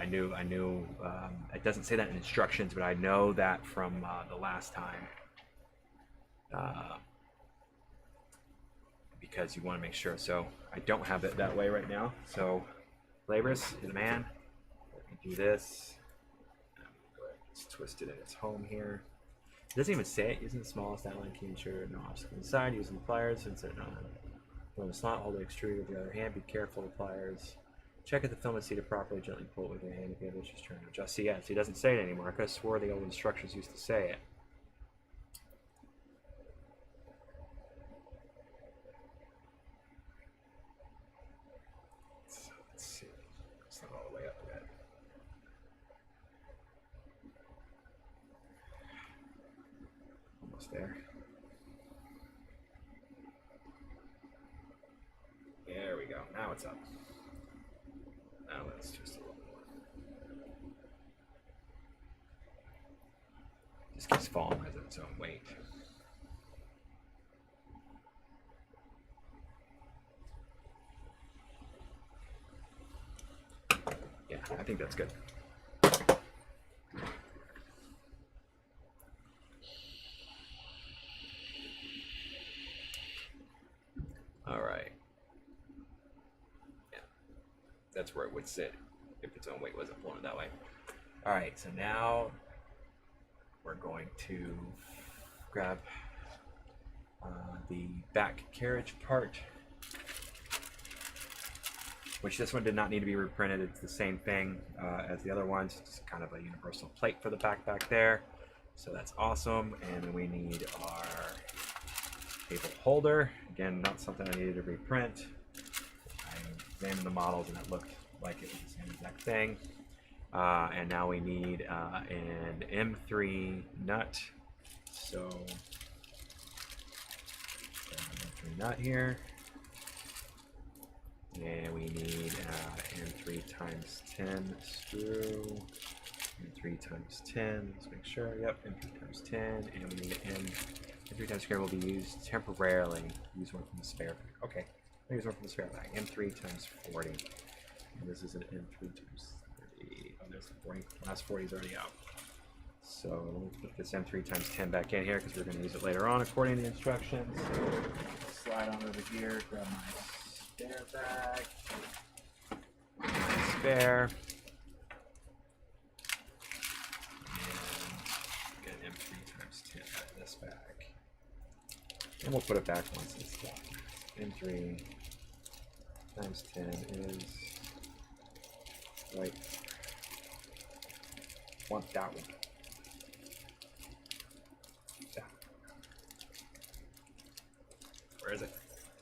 A: knew. It doesn't say that in instructions, but I know that from the last time. Because you want to make sure. So I don't have it that way right now. So Flavors, you're the man. Let me do this. Let's twist it in its home here. It doesn't even say it. Using the smallest outline key, ensure no obstacle inside. Using the pliers, insert on the slot, hold the extruder with the other hand. Be careful of the pliers. Check if the filament seated properly. Gently pull it with your hand. If you have issues, turn to adjust. See, yes, he doesn't say it anymore. I could have swore the old instructions used to say it. So let's see. It's not all the way up yet. Almost there. There we go. Now it's up. Now let's twist a little more. Just keeps falling because of its own weight. Yeah, I think that's good. All right. Yeah, that's where it would sit if its own weight wasn't pulling it that way. All right, so now we're going to grab the back carriage part, which this one did not need to be reprinted. It's the same thing as the other ones. It's kind of a universal plate for the back there. So that's awesome. And then we need our table holder. Again, not something I needed to reprint. I examined the models and it looked like it was the same exact thing. And now we need an M3 nut. So M3 nut here. And we need M3 times 10 screw. M3 times 10. Let's make sure. Yep, M3 times 10. And we need an M3 times screw will be used temporarily. Use one from the spare bag. Okay, I'll use one from the spare bag. M3 times 40. And this is an M3 times 30. Oh, there's the 40. The last 40 is already out. So let me put this M3 times 10 back in here because we're going to use it later on according to the instructions. Slide on over here, grab my spare bag. Spare. And get M3 times 10 out of this bag. And we'll put it back once it's done. M3 times 10 is right. Want that one. Yeah. Where is it?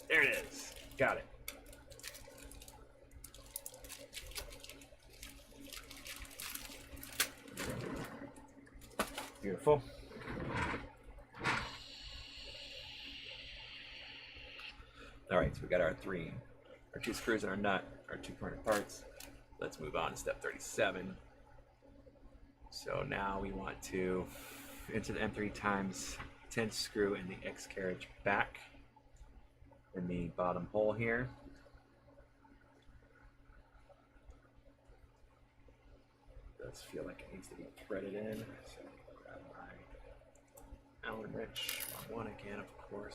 A: There it is. Got it. Beautiful. All right, so we got our two screws and our nut, our 2 corner parts. Let's move on to step 37. So now we want to insert the M3 times 10 screw in the X carriage back in the bottom hole here. It does feel like it needs to be threaded in. So grab my Allen wrench on one again, of course.